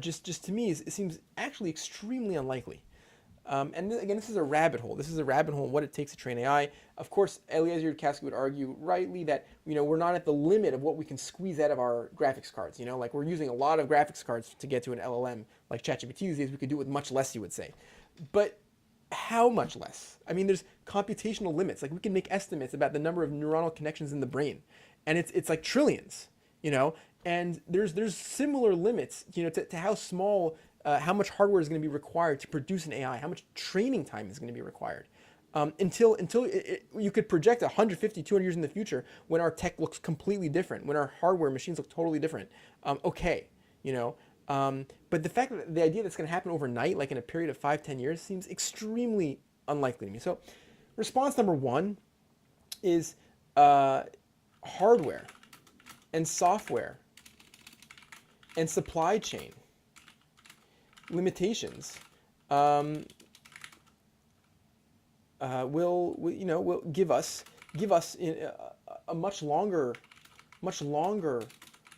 just to me, it seems actually extremely unlikely. Again, this is a rabbit hole. This is a rabbit hole in what it takes to train AI. Of course, Eliezer Yudkowsky would argue rightly that we're not at the limit of what we can squeeze out of our graphics cards. Like we're using a lot of graphics cards to get to an LLM like ChatGPT these days. We could do it with much less, you would say. But how much less? I mean, there's computational limits. Like we can make estimates about the number of neuronal connections in the brain, and it's like trillions. And there's similar limits, to how small, how much hardware is going to be required to produce an AI, how much training time is going to be required, until you could project 150, 200 years in the future when our tech looks completely different, when our hardware machines look totally different. Okay, but the fact that the idea that's going to happen overnight, like in a period of 5-10 years, seems extremely unlikely to me. So, response number one is hardware and software and supply chain limitations will give us a much longer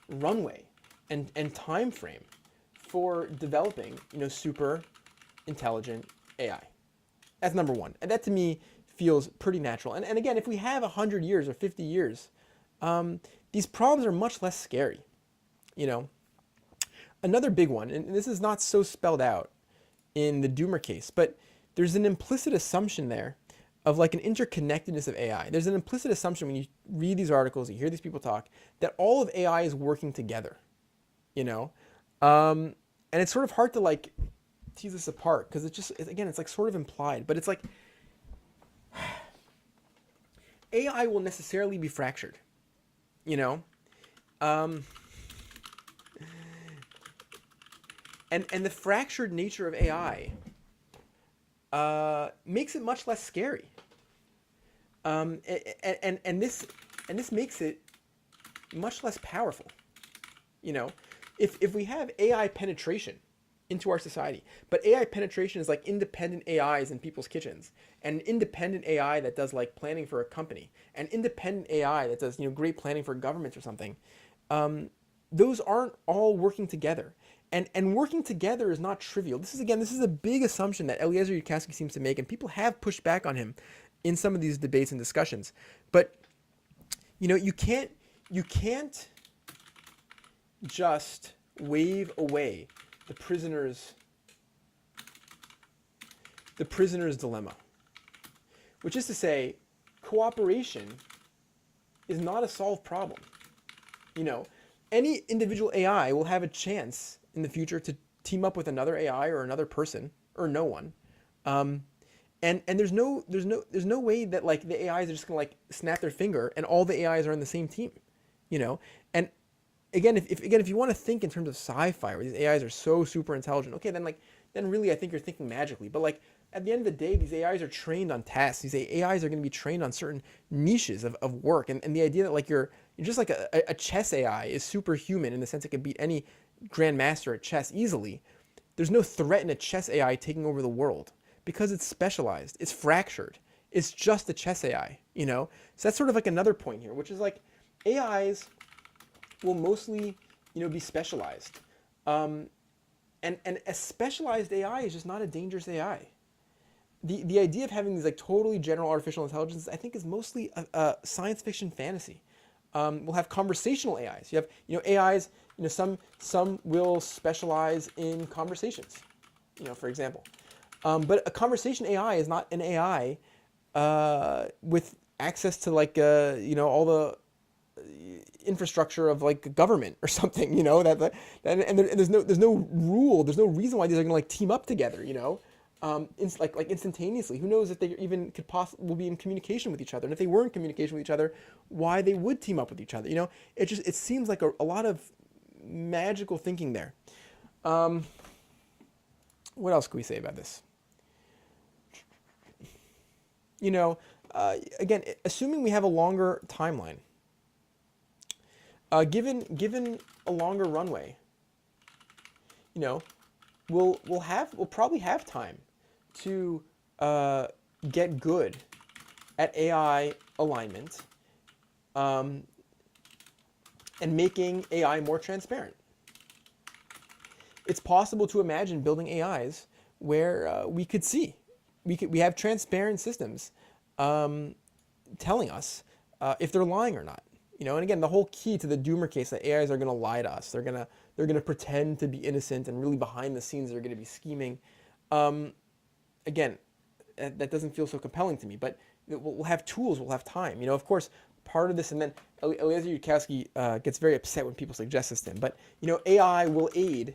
runway and time frame for developing super intelligent AI. That's number one, and that to me feels pretty natural. And again, if we have 100 years or 50 years, these problems are much less scary. Another big one, and this is not so spelled out in the Doomer case, but there's an implicit assumption there of like an interconnectedness of AI. There's an implicit assumption when you read these articles, you hear these people talk, that all of AI is working together, and it's sort of hard to like tease this apart because it's like sort of implied, but it's like AI will necessarily be fractured, And the fractured nature of AI makes it much less scary. And this makes it much less powerful. If we have AI penetration into our society, but AI penetration is like independent AIs in people's kitchens, and independent AI that does like planning for a company, and independent AI that does great planning for governments or something, those aren't all working together. And working together is not trivial. This is a big assumption that Eliezer Yudkowsky seems to make, and people have pushed back on him in some of these debates and discussions. But you can't just wave away the prisoner's dilemma, which is to say, cooperation is not a solved problem. Any individual AI will have a chance in the future to team up with another AI or another person or no one, and there's no way that like the AIs are just gonna like snap their finger and all the AIs are on the same team, And again, if you want to think in terms of sci-fi where these AIs are so super intelligent, okay, then really I think you're thinking magically. But like at the end of the day, these AIs are trained on tasks. These AIs are going to be trained on certain niches of work, and the idea that like you're just like a chess AI is superhuman in the sense it can beat any grandmaster at chess easily. There's no threat in a chess AI taking over the world because it's specialized, it's fractured, it's just a chess AI, So that's sort of like another point here, which is like AIs will mostly, be specialized, and a specialized AI is just not a dangerous AI. The idea of having these like totally general artificial intelligence, I think, is mostly a science fiction fantasy. We'll have conversational AIs. You have, AIs. Some will specialize in conversations. For example, but a conversation AI is not an AI with access to like all the infrastructure of like government or something. And there's no rule. There's no reason why these are gonna like team up together. Like instantaneously. Who knows if they even will be in communication with each other? And if they were in communication with each other, why they would team up with each other? It seems like a lot of magical thinking there. What else can we say about this? Again, assuming we have a longer timeline, given a longer runway, we'll probably have time to get good at AI alignment, and making AI more transparent. It's possible to imagine building AIs where we could see, we have transparent systems telling us if they're lying or not. And again, the whole key to the doomer case that AIs are going to lie to us. They're gonna pretend to be innocent, and really behind the scenes they're going to be scheming. Again, that doesn't feel so compelling to me. But we'll have tools, we'll have time. Of course, part of this, and then Eliezer Yudkowsky gets very upset when people suggest this to him. But AI will aid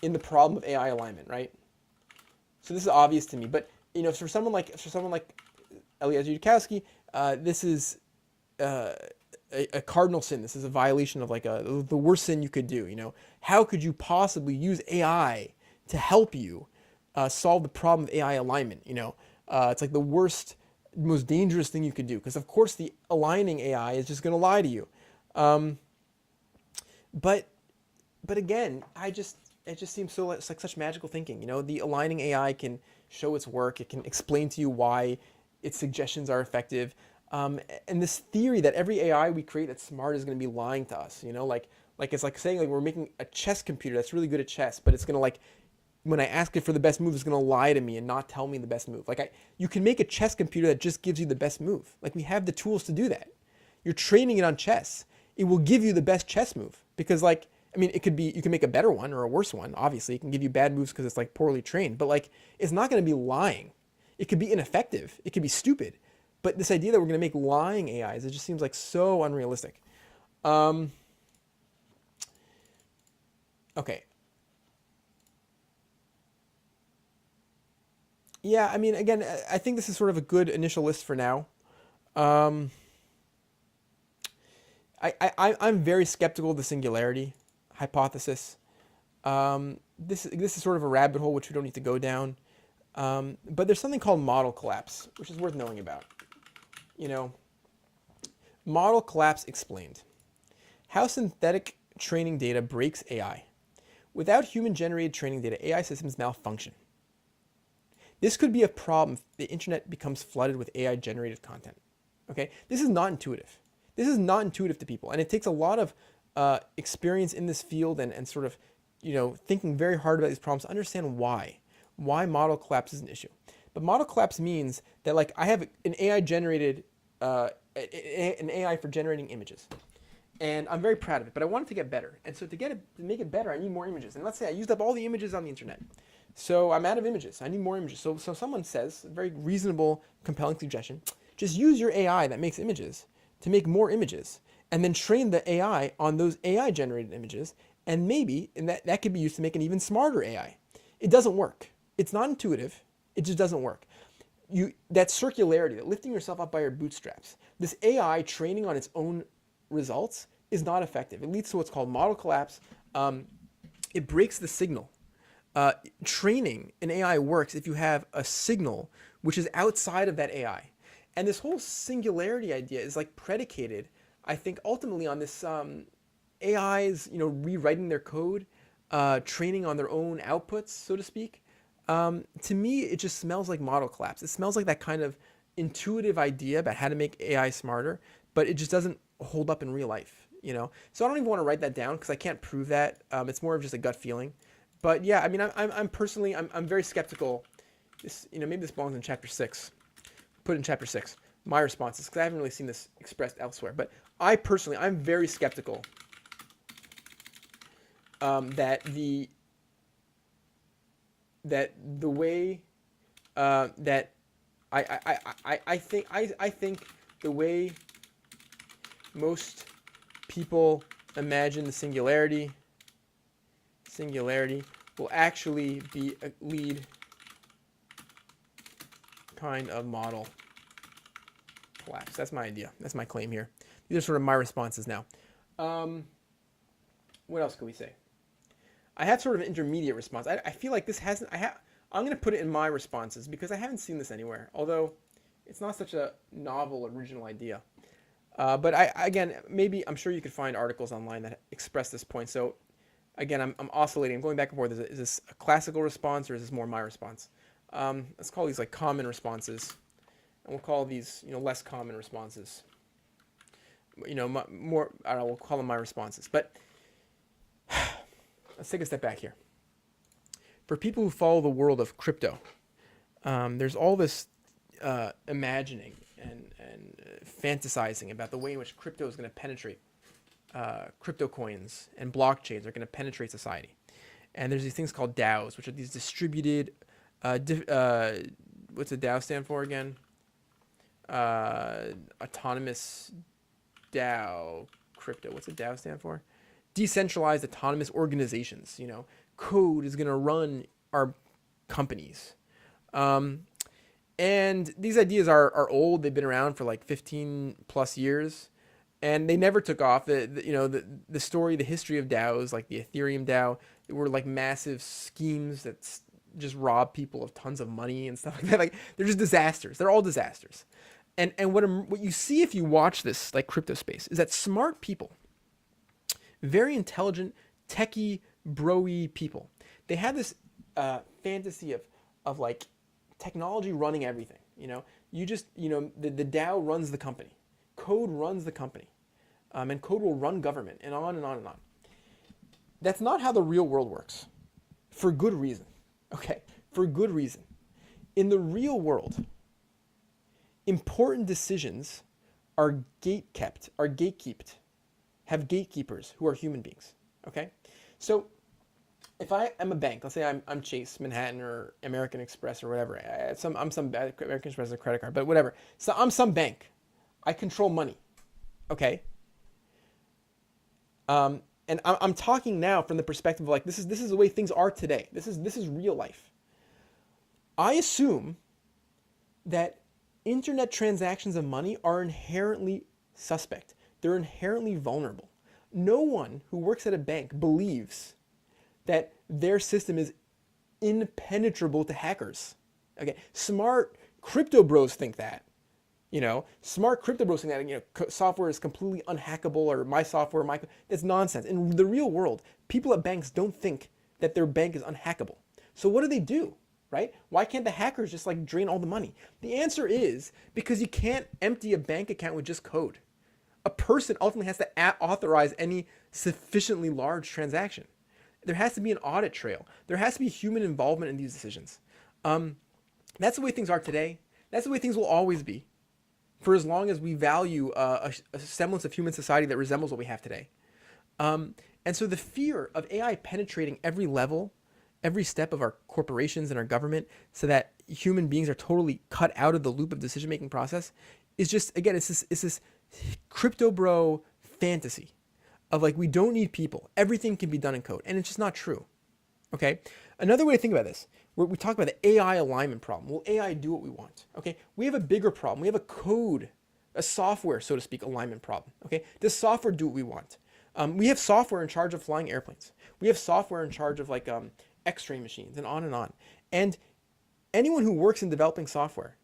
in the problem of AI alignment, right? So this is obvious to me. But for someone like Eliezer Yudkowsky, this is a cardinal sin. This is a violation of the worst sin you could do. How could you possibly use AI to help you solve the problem of AI alignment? It's like the worst, most dangerous thing you could do, because of course the aligning AI is just going to lie to you. But again, it just seems so, it's like such magical thinking. The aligning AI can show its work. It can explain to you why its suggestions are effective. And this theory that every AI we create that's smart is going to be lying to us. Like it's like saying we're making a chess computer that's really good at chess, but it's going to when I ask it for the best move, it's going to lie to me and not tell me the best move. You can make a chess computer that just gives you the best move. We have the tools to do that. You're training it on chess. It will give you the best chess move because it could be, you can make a better one or a worse one. Obviously, it can give you bad moves because it's poorly trained, but it's not going to be lying. It could be ineffective. It could be stupid. But this idea that we're going to make lying AIs, it just seems so unrealistic. Okay. Yeah, again, I think this is sort of a good initial list for now. I'm very skeptical of the singularity hypothesis. This is sort of a rabbit hole which we don't need to go down. But there's something called model collapse, which is worth knowing about. Model collapse explained. How synthetic training data breaks AI. Without human-generated training data, AI systems malfunction. This could be a problem if the internet becomes flooded with AI-generated content. Okay, this is not intuitive. This is not intuitive to people, and it takes a lot of experience in this field and sort of, thinking very hard about these problems to understand why model collapse is an issue. But model collapse means that I have an AI-generated, an AI for generating images, and I'm very proud of it. But I want it to get better, and so to make it better, I need more images. And let's say I used up all the images on the internet. So I'm out of images. I need more images. So someone says, a very reasonable, compelling suggestion, just use your AI that makes images to make more images, and then train the AI on those AI-generated images, and that could be used to make an even smarter AI. It doesn't work. It's not intuitive. It just doesn't work. That circularity, that lifting yourself up by your bootstraps, this AI training on its own results is not effective. It leads to what's called model collapse. It breaks the signal. Training an AI works if you have a signal which is outside of that AI. And this whole singularity idea is predicated, I think, ultimately on this AIs, rewriting their code, training on their own outputs, so to speak. To me, it just smells like model collapse. It smells like that kind of intuitive idea about how to make AI smarter, but it just doesn't hold up in real life, So I don't even want to write that down because I can't prove that. It's more of just a gut feeling. But yeah, I'm personally very skeptical. This, maybe this belongs in chapter 6. Put it in chapter 6. My responses, because I haven't really seen this expressed elsewhere. But I'm very skeptical that the way that I think the way most people imagine the singularity will actually be a lead kind of model collapse. That's my idea. That's my claim here. These are sort of my responses now. What else could we say? I have sort of an intermediate response. I feel like this hasn't. I'm going to put it in my responses because I haven't seen this anywhere. Although it's not such a novel, original idea. But maybe I'm sure you could find articles online that express this point. So again, I'm oscillating. I'm going back and forth. Is this a classical response or is this more my response? Let's call these common responses, and we'll call these less common responses. More. I don't know. We'll call them my responses. But let's take a step back here. for people who follow the world of crypto, there's all this imagining and fantasizing about the way in which crypto is going to penetrate, crypto coins and blockchains are going to penetrate society. And there's these things called DAOs, which are these distributed, what's a DAO stand for again? Autonomous DAO crypto. What's a DAO stand for? Decentralized autonomous organizations. Code is going to run our companies. And these ideas are old. They've been around for like 15 plus years, and they never took off. The story, the history of DAOs, like the Ethereum DAO, were like massive schemes that just rob people of tons of money and stuff like that. Like, they're just disasters. They're all disasters. And what you see if you watch this like crypto space is that smart people, very intelligent, techie, bro-y people, they have this fantasy of like technology running everything. The DAO runs the company, code runs the company, and code will run government, and on and on and on. That's not how the real world works, for good reason. Okay, for good reason. In the real world, important decisions are gatekept, have gatekeepers who are human beings. Okay, so if I am a bank, let's say I'm Chase, Manhattan, or American Express, or whatever. I'm some American Express is a credit card, but whatever. So I'm some bank. I control money. Okay. And I'm talking now from the perspective of like this is the way things are today. This is real life. I assume that internet transactions of money are inherently suspect. They're inherently vulnerable. No one who works at a bank believes that their system is impenetrable to hackers. Okay, smart crypto bros think that. Smart crypto bros think that software is completely unhackable, or my software, that's nonsense. In the real world, people at banks don't think that their bank is unhackable. So what do? Right? Why can't the hackers just like drain all the money? The answer is because you can't empty a bank account with just code. A person ultimately has to authorize any sufficiently large transaction. There has to be an audit trail. There has to be human involvement in these decisions. That's the way things are today. That's the way things will always be, for as long as we value a semblance of human society that resembles what we have today. And so the fear of AI penetrating every level, every step of our corporations and our government, so that human beings are totally cut out of the loop of decision-making process, is just, again, it's this crypto bro fantasy of like, we don't need people. Everything can be done in code. And it's just not true. Okay? Another way to think about this, we talk about the AI alignment problem. Will AI do what we want? Okay? We have a bigger problem. We have a software, so to speak, alignment problem. Okay? Does software do what we want? We have software in charge of flying airplanes. We have software in charge of like X-ray machines, and on and on. And anyone who works in developing software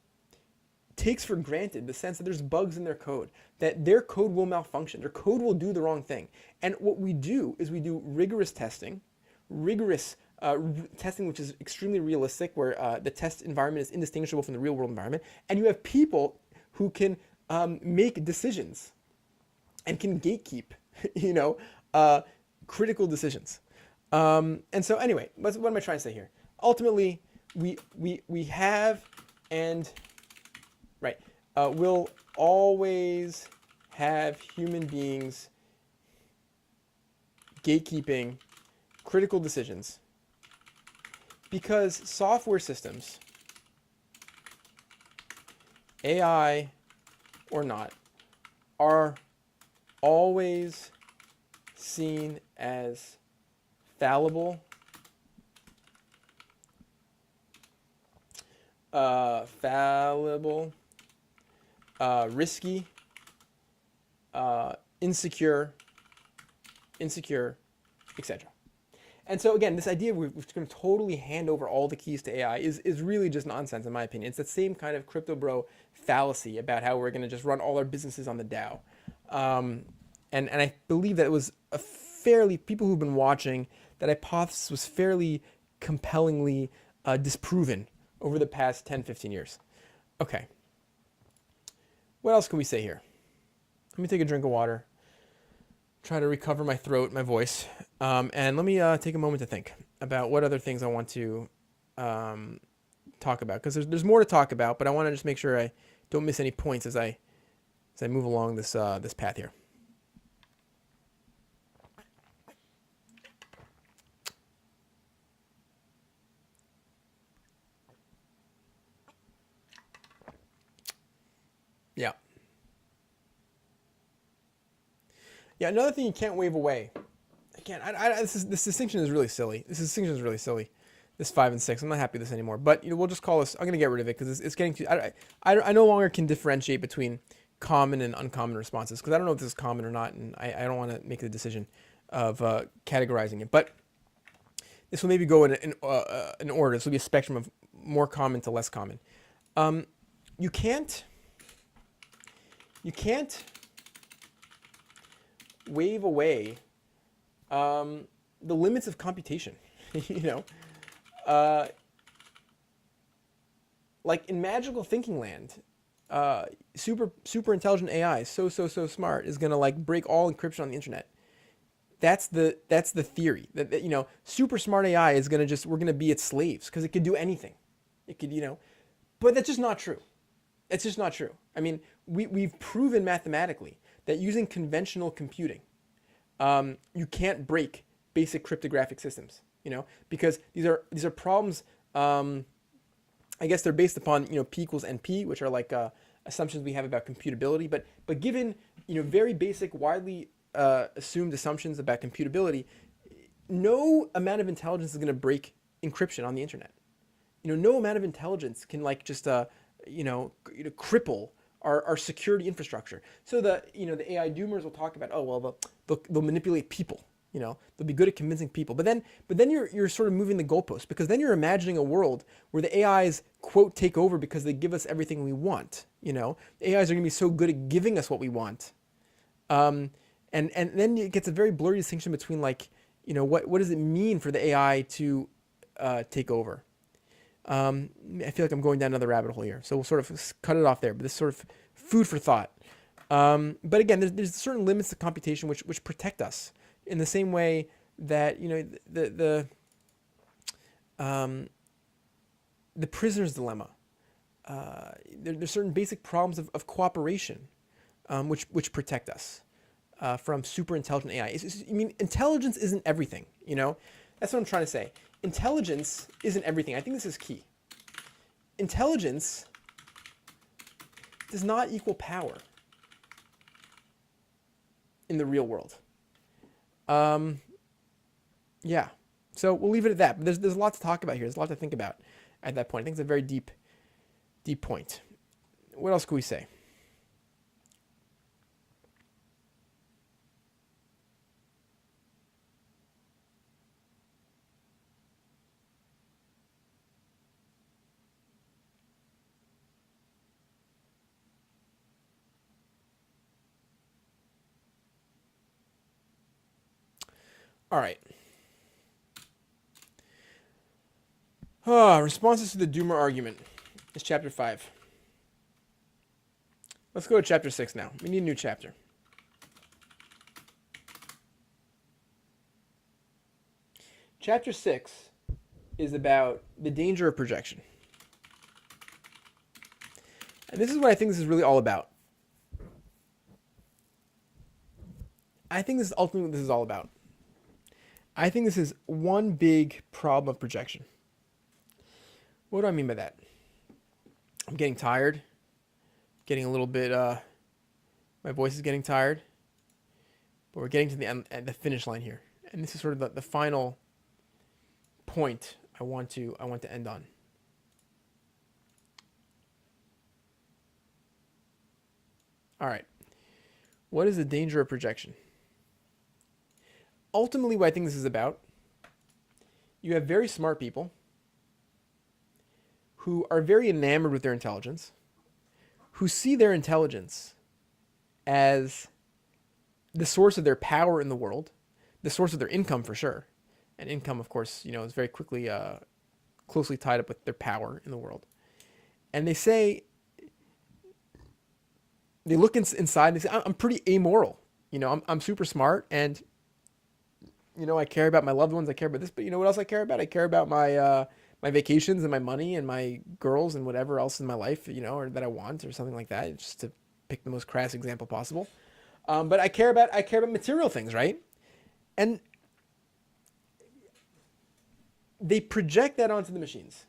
takes for granted the sense that there's bugs in their code, that their code will malfunction, their code will do the wrong thing. And what we do is we do rigorous testing, testing which is extremely realistic, where the test environment is indistinguishable from the real world environment, and you have people who can make decisions and can gatekeep, critical decisions. And so anyway, what am I trying to say here? Ultimately, we have and will always have human beings gatekeeping critical decisions, because software systems, AI or not, are always seen as fallible, risky, insecure, etc. And so again, this idea we're going to totally hand over all the keys to AI is really just nonsense, in my opinion. It's the same kind of crypto bro fallacy about how we're going to just run all our businesses on the DAO. And I believe that it was people who've been watching, that hypothesis was fairly compellingly disproven over the past 10, 15 years. Okay. What else can we say here? Let me take a drink of water, try to recover my throat, my voice, and let me take a moment to think. about what other things I want to talk about, because there's more to talk about, but I want to just make sure I don't miss any points as I move along this this path here. Yeah. Yeah. Another thing you can't wave away. Again, this distinction is really silly. This 5 and 6. I'm not happy with this anymore. But we'll just call this. I'm gonna get rid of it because it's getting too. I no longer can differentiate between common and uncommon responses, because I don't know if this is common or not, and I don't want to make the decision of categorizing it. But this will maybe go in order. This will be a spectrum of more common to less common. You can't wave away the limits of computation. Like in magical thinking land, super intelligent AI, so smart, is gonna like break all encryption on the internet. That's the theory that super smart AI is gonna we're gonna be its slaves because it could do anything. It could but that's just not true. It's just not true. I mean, we've proven mathematically that using conventional computing, you can't break basic cryptographic systems. Because these are problems. I guess they're based upon p equals np, which are like assumptions we have about computability. But given very basic, widely assumed assumptions about computability, no amount of intelligence is going to break encryption on the internet. No amount of intelligence can like just cripple our security infrastructure. So the AI doomers will talk about, oh well, they'll manipulate people. They'll be good at convincing people. But then you're sort of moving the goalposts, because then you're imagining a world where the AIs quote take over because they give us everything we want. The AIs are going to be so good at giving us what we want. And then it gets a very blurry distinction between like, what does it mean for the AI to take over? I feel like I'm going down another rabbit hole here, so we'll sort of cut it off there. But this is sort of food for thought. But again, there's certain limits to computation which protect us in the same way that the prisoner's dilemma. There's certain basic problems of cooperation, which protect us from super intelligent AI. I mean, intelligence isn't everything. That's what I'm trying to say. Intelligence isn't everything. I think this is key. Intelligence does not equal power in the real world. Yeah. So we'll leave it at that. But there's a lot to talk about here. There's a lot to think about at that point. I think it's a very deep point. What else could we say? All right. Responses to the Doomer argument is chapter 5. Let's go to chapter 6 now. We need a new chapter. Chapter 6 is about the danger of projection. And this is what I think this is really all about. I think this is ultimately what this is all about. I think this is one big problem of projection. What do I mean by that? I'm getting tired. Getting a little bit, my voice is getting tired. But we're getting to the end, the finish line here. And this is sort of the final point I want to end on. All right. What is the danger of projection? Ultimately, what I think this is about, you have very smart people who are very enamored with their intelligence, who see their intelligence as the source of their power in the world, the source of their income for sure. And income, of course, is very quickly closely tied up with their power in the world. And they say, they look inside and they say, I'm pretty amoral. I'm super smart, and I care about my loved ones. I care about this, but you know what else I care about? I care about my vacations and my money and my girls and whatever else in my life, or that I want or something like that. Just to pick the most crass example possible. But I care about material things, right? And they project that onto the machines.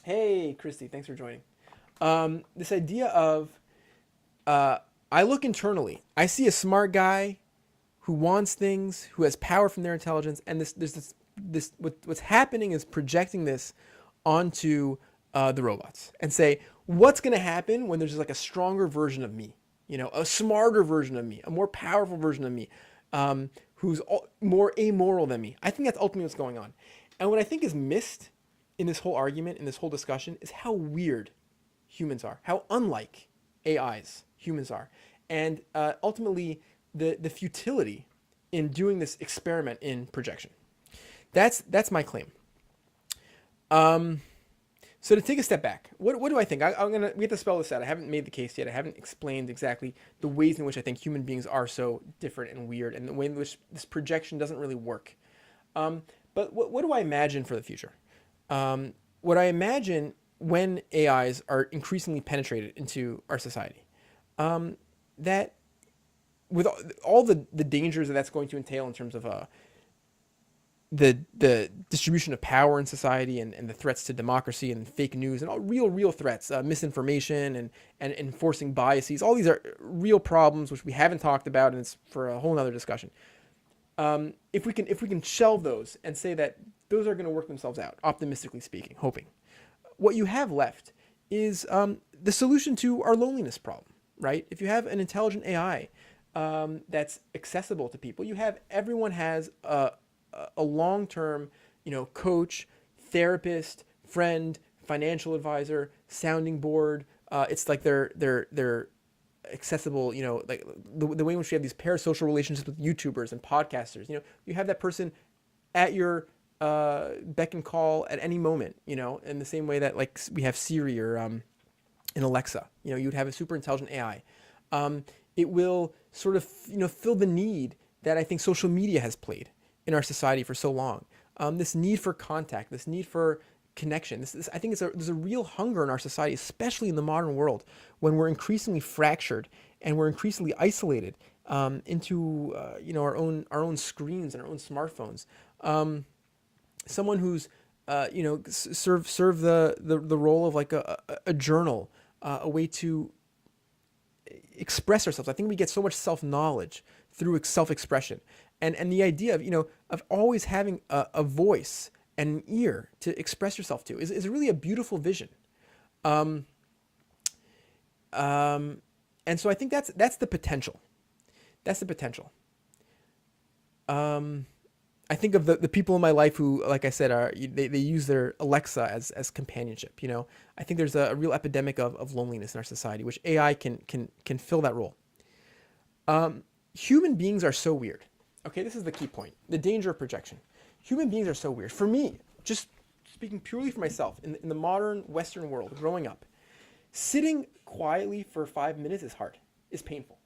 Hey, Christy, thanks for joining. This idea of I look internally. I see a smart guy who wants things, who has power from their intelligence, and what's happening is projecting this onto the robots and say, what's going to happen when there's just like a stronger version of me, a smarter version of me, a more powerful version of me, who's more amoral than me. I think that's ultimately what's going on. And what I think is missed in this whole argument, in this whole discussion, is how weird humans are, how unlike AIs humans are, and ultimately the futility in doing this experiment in projection. That's my claim. So to take a step back, what do I think? We have to spell this out. I haven't made the case yet. I haven't explained exactly the ways in which I think human beings are so different and weird, and the way in which this projection doesn't really work. But what do I imagine for the future? What I imagine when AIs are increasingly penetrated into our society, that with all the dangers that's going to entail in terms of the distribution of power in society and the threats to democracy and fake news and all real threats, misinformation and enforcing biases, all these are real problems which we haven't talked about, and it's for a whole nother discussion. If we can shelve those and say that those are going to work themselves out, optimistically speaking, hoping, what you have left is the solution to our loneliness problem, right? If you have an intelligent AI that's accessible to people, everyone has a long-term, coach, therapist, friend, financial advisor, sounding board. It's like they're accessible, like the way in which we have these parasocial relationships with YouTubers and podcasters. You have that person at your beck and call at any moment, in the same way that like we have Siri or in Alexa. You'd have a super intelligent AI. It will sort of fill the need that I think social media has played in our society for so long. This need for contact, this need for connection. I think there's a real hunger in our society, especially in the modern world, when we're increasingly fractured and we're increasingly isolated into our own screens and our own smartphones. Someone who's serve the role of like a journal, a way to express ourselves. I think we get so much self-knowledge through self-expression, and the idea of always having a voice and an ear to express yourself to is really a beautiful vision. And so I think that's the potential. That's the potential. I think of the people in my life who, like I said, they use their Alexa as companionship. I think there's a real epidemic of loneliness in our society, which AI can fill that role. Human beings are so weird. Okay, this is the key point. The danger of projection. Human beings are so weird. For me, just speaking purely for myself, in the modern Western world, growing up, sitting quietly for 5 minutes is painful.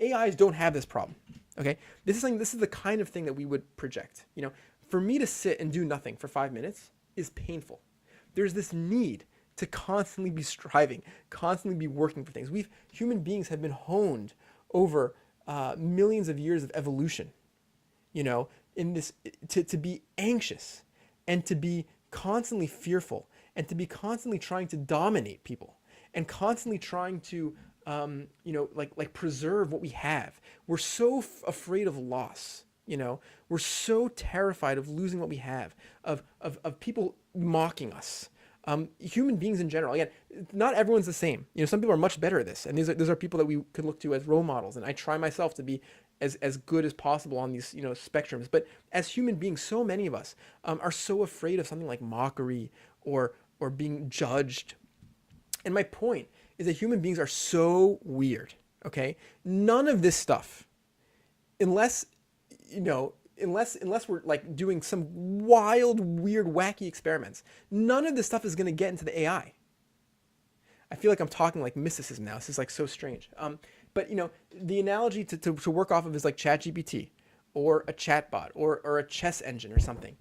AIs don't have this problem. Okay, this is the kind of thing that we would project. For me to sit and do nothing for 5 minutes is painful. There's this need to constantly be striving, constantly be working for things. Human beings have been honed over millions of years of evolution, in this to be anxious and to be constantly fearful and to be constantly trying to dominate people and constantly trying to like preserve what we have. We're so afraid of loss. We're so terrified of losing what we have, of people mocking us. Human beings in general. Again, not everyone's the same. Some people are much better at this, and those are people that we could look to as role models. And I try myself to be as good as possible on these spectrums. But as human beings, so many of us are so afraid of something like mockery or being judged. And my point is that human beings are so weird. Okay, none of this stuff, unless we're like doing some wild, weird, wacky experiments, none of this stuff is going to get into the AI. I feel like I'm talking like mysticism now. This is like so strange. But the analogy to work off of is like ChatGPT or a chatbot or a chess engine or something.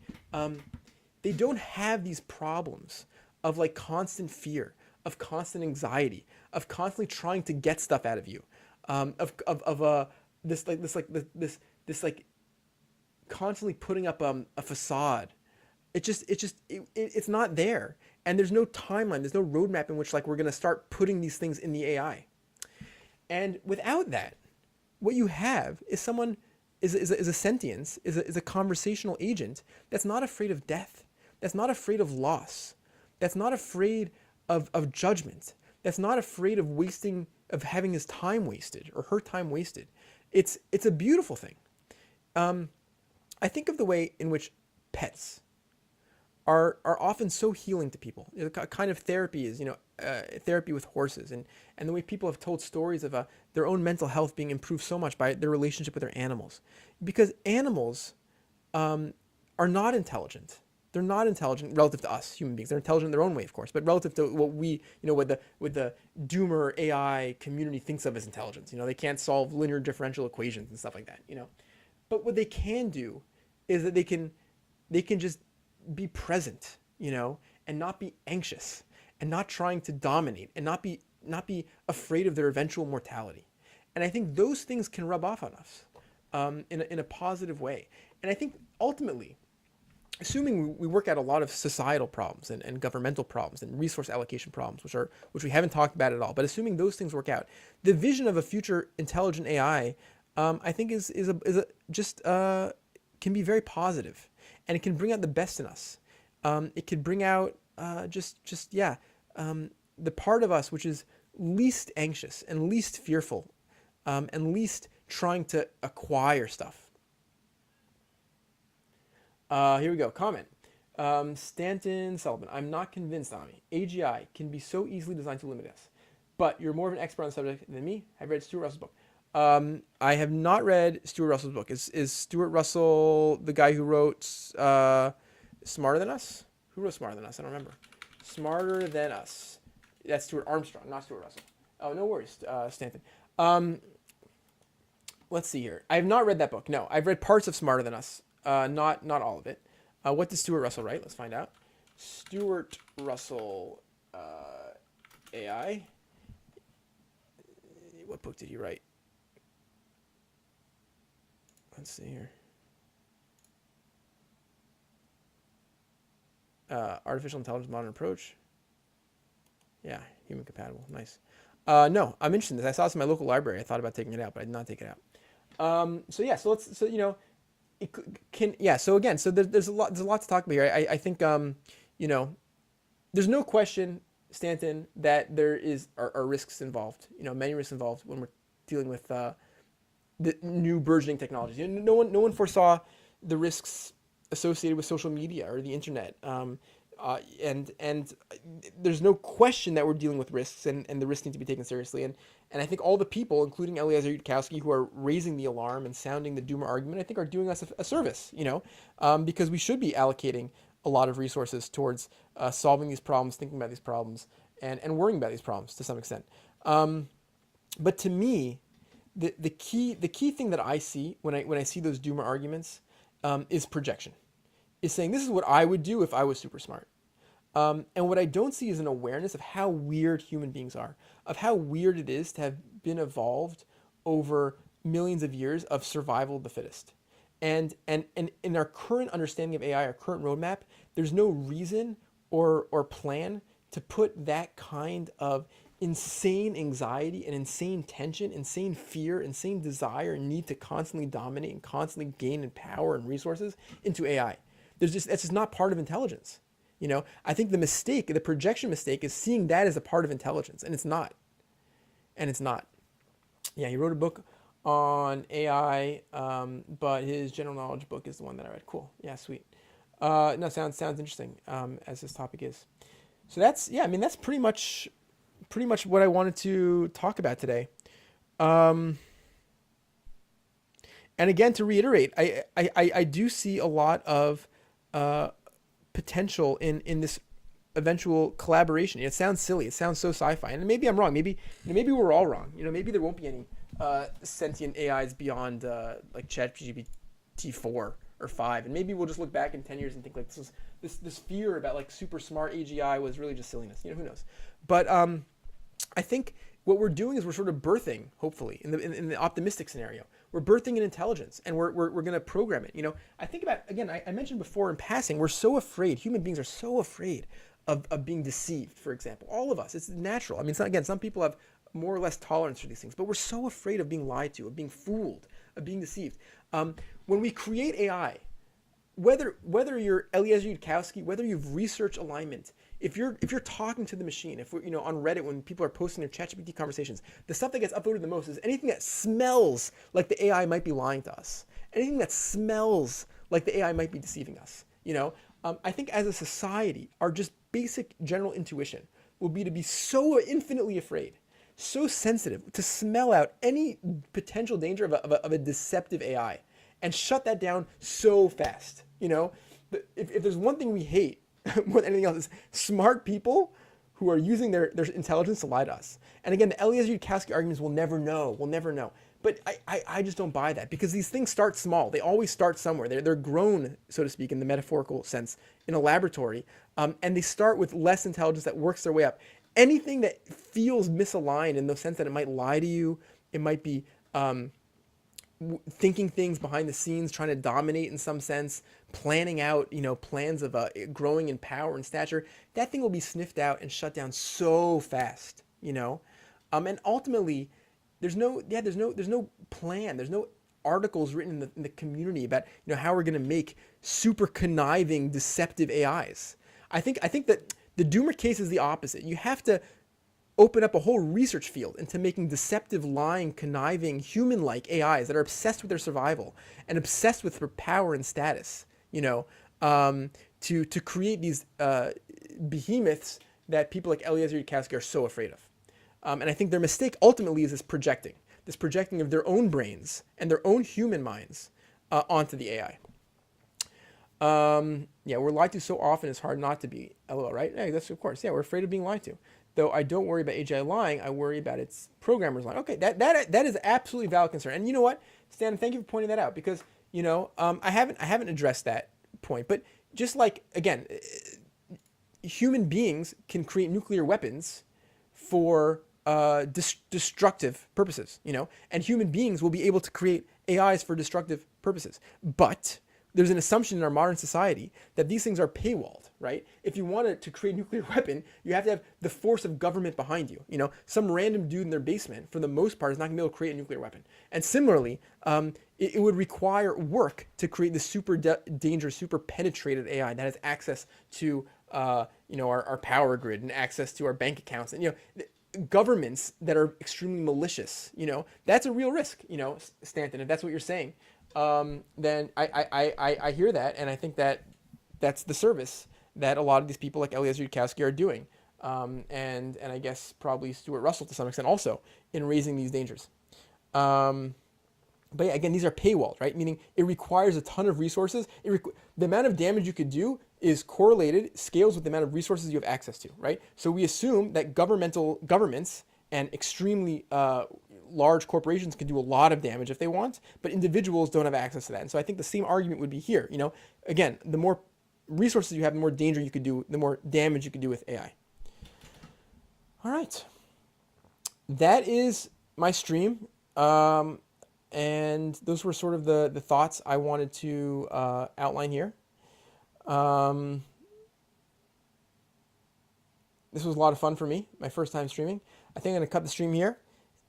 They don't have these problems of like constant fear, of constant anxiety, of constantly trying to get stuff out of you, of this like constantly putting up a facade. It's not there, and there's no timeline, there's no roadmap in which like we're gonna start putting these things in the AI. And without that, what you have is someone is a sentience, is a conversational agent that's not afraid of death, that's not afraid of loss, that's not afraid of judgment, that's not afraid of having his time wasted or her time wasted. It's a beautiful thing. I think of the way in which pets are often so healing to people. You know, the kind of therapy is, therapy with horses, and the way people have told stories of their own mental health being improved so much by their relationship with their animals. Because animals are not intelligent. They're not intelligent relative to us, human beings. They're intelligent in their own way, of course, but relative to what we, what the doomer AI community thinks of as intelligence. They can't solve linear differential equations and stuff like that, But what they can do is that they can just be present, and not be anxious, and not trying to dominate, and not be afraid of their eventual mortality. And I think those things can rub off on us in a positive way. And I think ultimately, assuming we work out a lot of societal problems and governmental problems and resource allocation problems, which we haven't talked about at all, but assuming those things work out, the vision of a future intelligent AI, I think can be very positive, and it can bring out the best in us. It can bring out the part of us which is least anxious and least fearful, and least trying to acquire stuff. Here we go. Comment. Stanton Sullivan. I'm not convinced, Ami. AGI can be so easily designed to limit us. But you're more of an expert on the subject than me. I've read Stuart Russell's book. I have not read Stuart Russell's book. Is Stuart Russell the guy who wrote Smarter Than Us? Who wrote Smarter Than Us? I don't remember. Smarter Than Us. That's Stuart Armstrong, not Stuart Russell. Oh, no worries, Stanton. Let's see here. I have not read that book. No, I've read parts of Smarter Than Us. Not all of it. What did Stuart Russell write? Let's find out. Stuart Russell AI. What book did he write? Let's see here. Artificial Intelligence Modern Approach. Yeah, human compatible. Nice. No, I'm interested in this. I saw this in my local library. I thought about taking it out, but I did not take it out. So there's a lot to talk about here. I think there's no question, Stanton, that there are risks involved. Many risks involved when we're dealing with the new burgeoning technologies. No one foresaw the risks associated with social media or the internet. And there's no question that we're dealing with risks, and the risks need to be taken seriously. And I think all the people, including Eliezer Yudkowsky, who are raising the alarm and sounding the doomer argument, I think are doing us a service, because we should be allocating a lot of resources towards solving these problems, thinking about these problems, and worrying about these problems to some extent. But to me, the key thing that I see when I see those doomer arguments is projection. Is saying this is what I would do if I was super smart. And what I don't see is an awareness of how weird human beings are, of how weird it is to have been evolved over millions of years of survival of the fittest. And in our current understanding of AI, our current roadmap, there's no reason or plan to put that kind of insane anxiety and insane tension, insane fear, insane desire and need to constantly dominate and constantly gain in power and resources into AI. That's just not part of intelligence. I think the projection mistake is seeing that as a part of intelligence, and it's not. Yeah, he wrote a book on AI, but his general knowledge book is the one that I read. Cool. Yeah, sweet. No, sounds interesting, as this topic is. So that's pretty much what I wanted to talk about today. And again, to reiterate, I do see a lot of potential in this eventual collaboration. It sounds silly. It sounds so sci-fi, and maybe I'm wrong. Maybe we're all wrong. Maybe there won't be any sentient AIs beyond like GPT-4 or 5, and maybe we'll just look back in 10 years and think like this fear about like super smart AGI was really just silliness. Who knows? But I think what we're doing is we're sort of birthing, hopefully, in the optimistic scenario, we're birthing an intelligence, and we're going to program it. I think about, again, I mentioned before in passing, we're so afraid, human beings are so afraid of being deceived, for example. All of us, it's natural. I mean, again, some people have more or less tolerance for these things, but we're so afraid of being lied to, of being fooled, of being deceived. When we create AI, whether you're Eliezer Yudkowsky, whether you've researched alignment, if you're talking to the machine, if we're, on Reddit when people are posting their ChatGPT conversations, the stuff that gets upvoted the most is anything that smells like the AI might be lying to us, anything that smells like the AI might be deceiving us. I think as a society, our just basic general intuition will be to be so infinitely afraid, so sensitive to smell out any potential danger of a deceptive AI and shut that down so fast. If there's one thing we hate more than anything else, is smart people who are using their intelligence to lie to us. And again, the Eliezer Yudkowsky arguments we'll never know. But I just don't buy that, because these things start small. They always start somewhere. They're grown, so to speak, in the metaphorical sense, in a laboratory, and they start with less intelligence that works their way up. Anything that feels misaligned in the sense that it might lie to you, it might be thinking things behind the scenes, trying to dominate in some sense, planning out, plans of growing in power and stature, that thing will be sniffed out and shut down so fast, and ultimately, there's no plan, there's no articles written in the community about how we're going to make super conniving, deceptive AIs. I think that the doomer case is the opposite. You have to open up a whole research field into making deceptive, lying, conniving, human-like AIs that are obsessed with their survival and obsessed with their power and status, to create these behemoths that people like Eliezer Yudkowsky are so afraid of. And I think their mistake ultimately is this projecting of their own brains and their own human minds onto the AI. We're lied to so often it's hard not to be, LOL, right? Yeah, that's of course. Yeah, we're afraid of being lied to. Though I don't worry about AGI lying, I worry about its programmers lying. Okay, that is absolutely valid concern. And you know what, Stan, thank you for pointing that out, because I haven't addressed that point. But just like, again, human beings can create nuclear weapons for destructive purposes, and human beings will be able to create AIs for destructive purposes. But there's an assumption in our modern society that these things are paywalled, right? If you want to create a nuclear weapon, you have to have the force of government behind you. Some random dude in their basement, for the most part, is not going to be able to create a nuclear weapon. And similarly, it would require work to create this super dangerous, super penetrated AI that has access to, our power grid and access to our bank accounts. And, governments that are extremely malicious, that's a real risk, Stanton, if that's what you're saying. Then I hear that, and I think that's the service that a lot of these people like Eliezer Yudkowsky are doing, and I guess probably Stuart Russell to some extent also, in raising these dangers. But yeah, again, these are paywalled, right? Meaning it requires a ton of resources. The amount of damage you could do is correlated, scales with the amount of resources you have access to, right? So we assume that governments and extremely large corporations can do a lot of damage if they want, but individuals don't have access to that. And so I think the same argument would be here. Again, the more resources you have, the more danger you could do, the more damage you could do with AI. All right. That is my stream. And those were sort of the thoughts I wanted to outline here. This was a lot of fun for me, my first time streaming. I think I'm going to cut the stream here.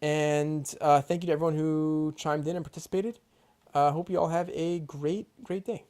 And thank you to everyone who chimed in and participated. Hope you all have a great day.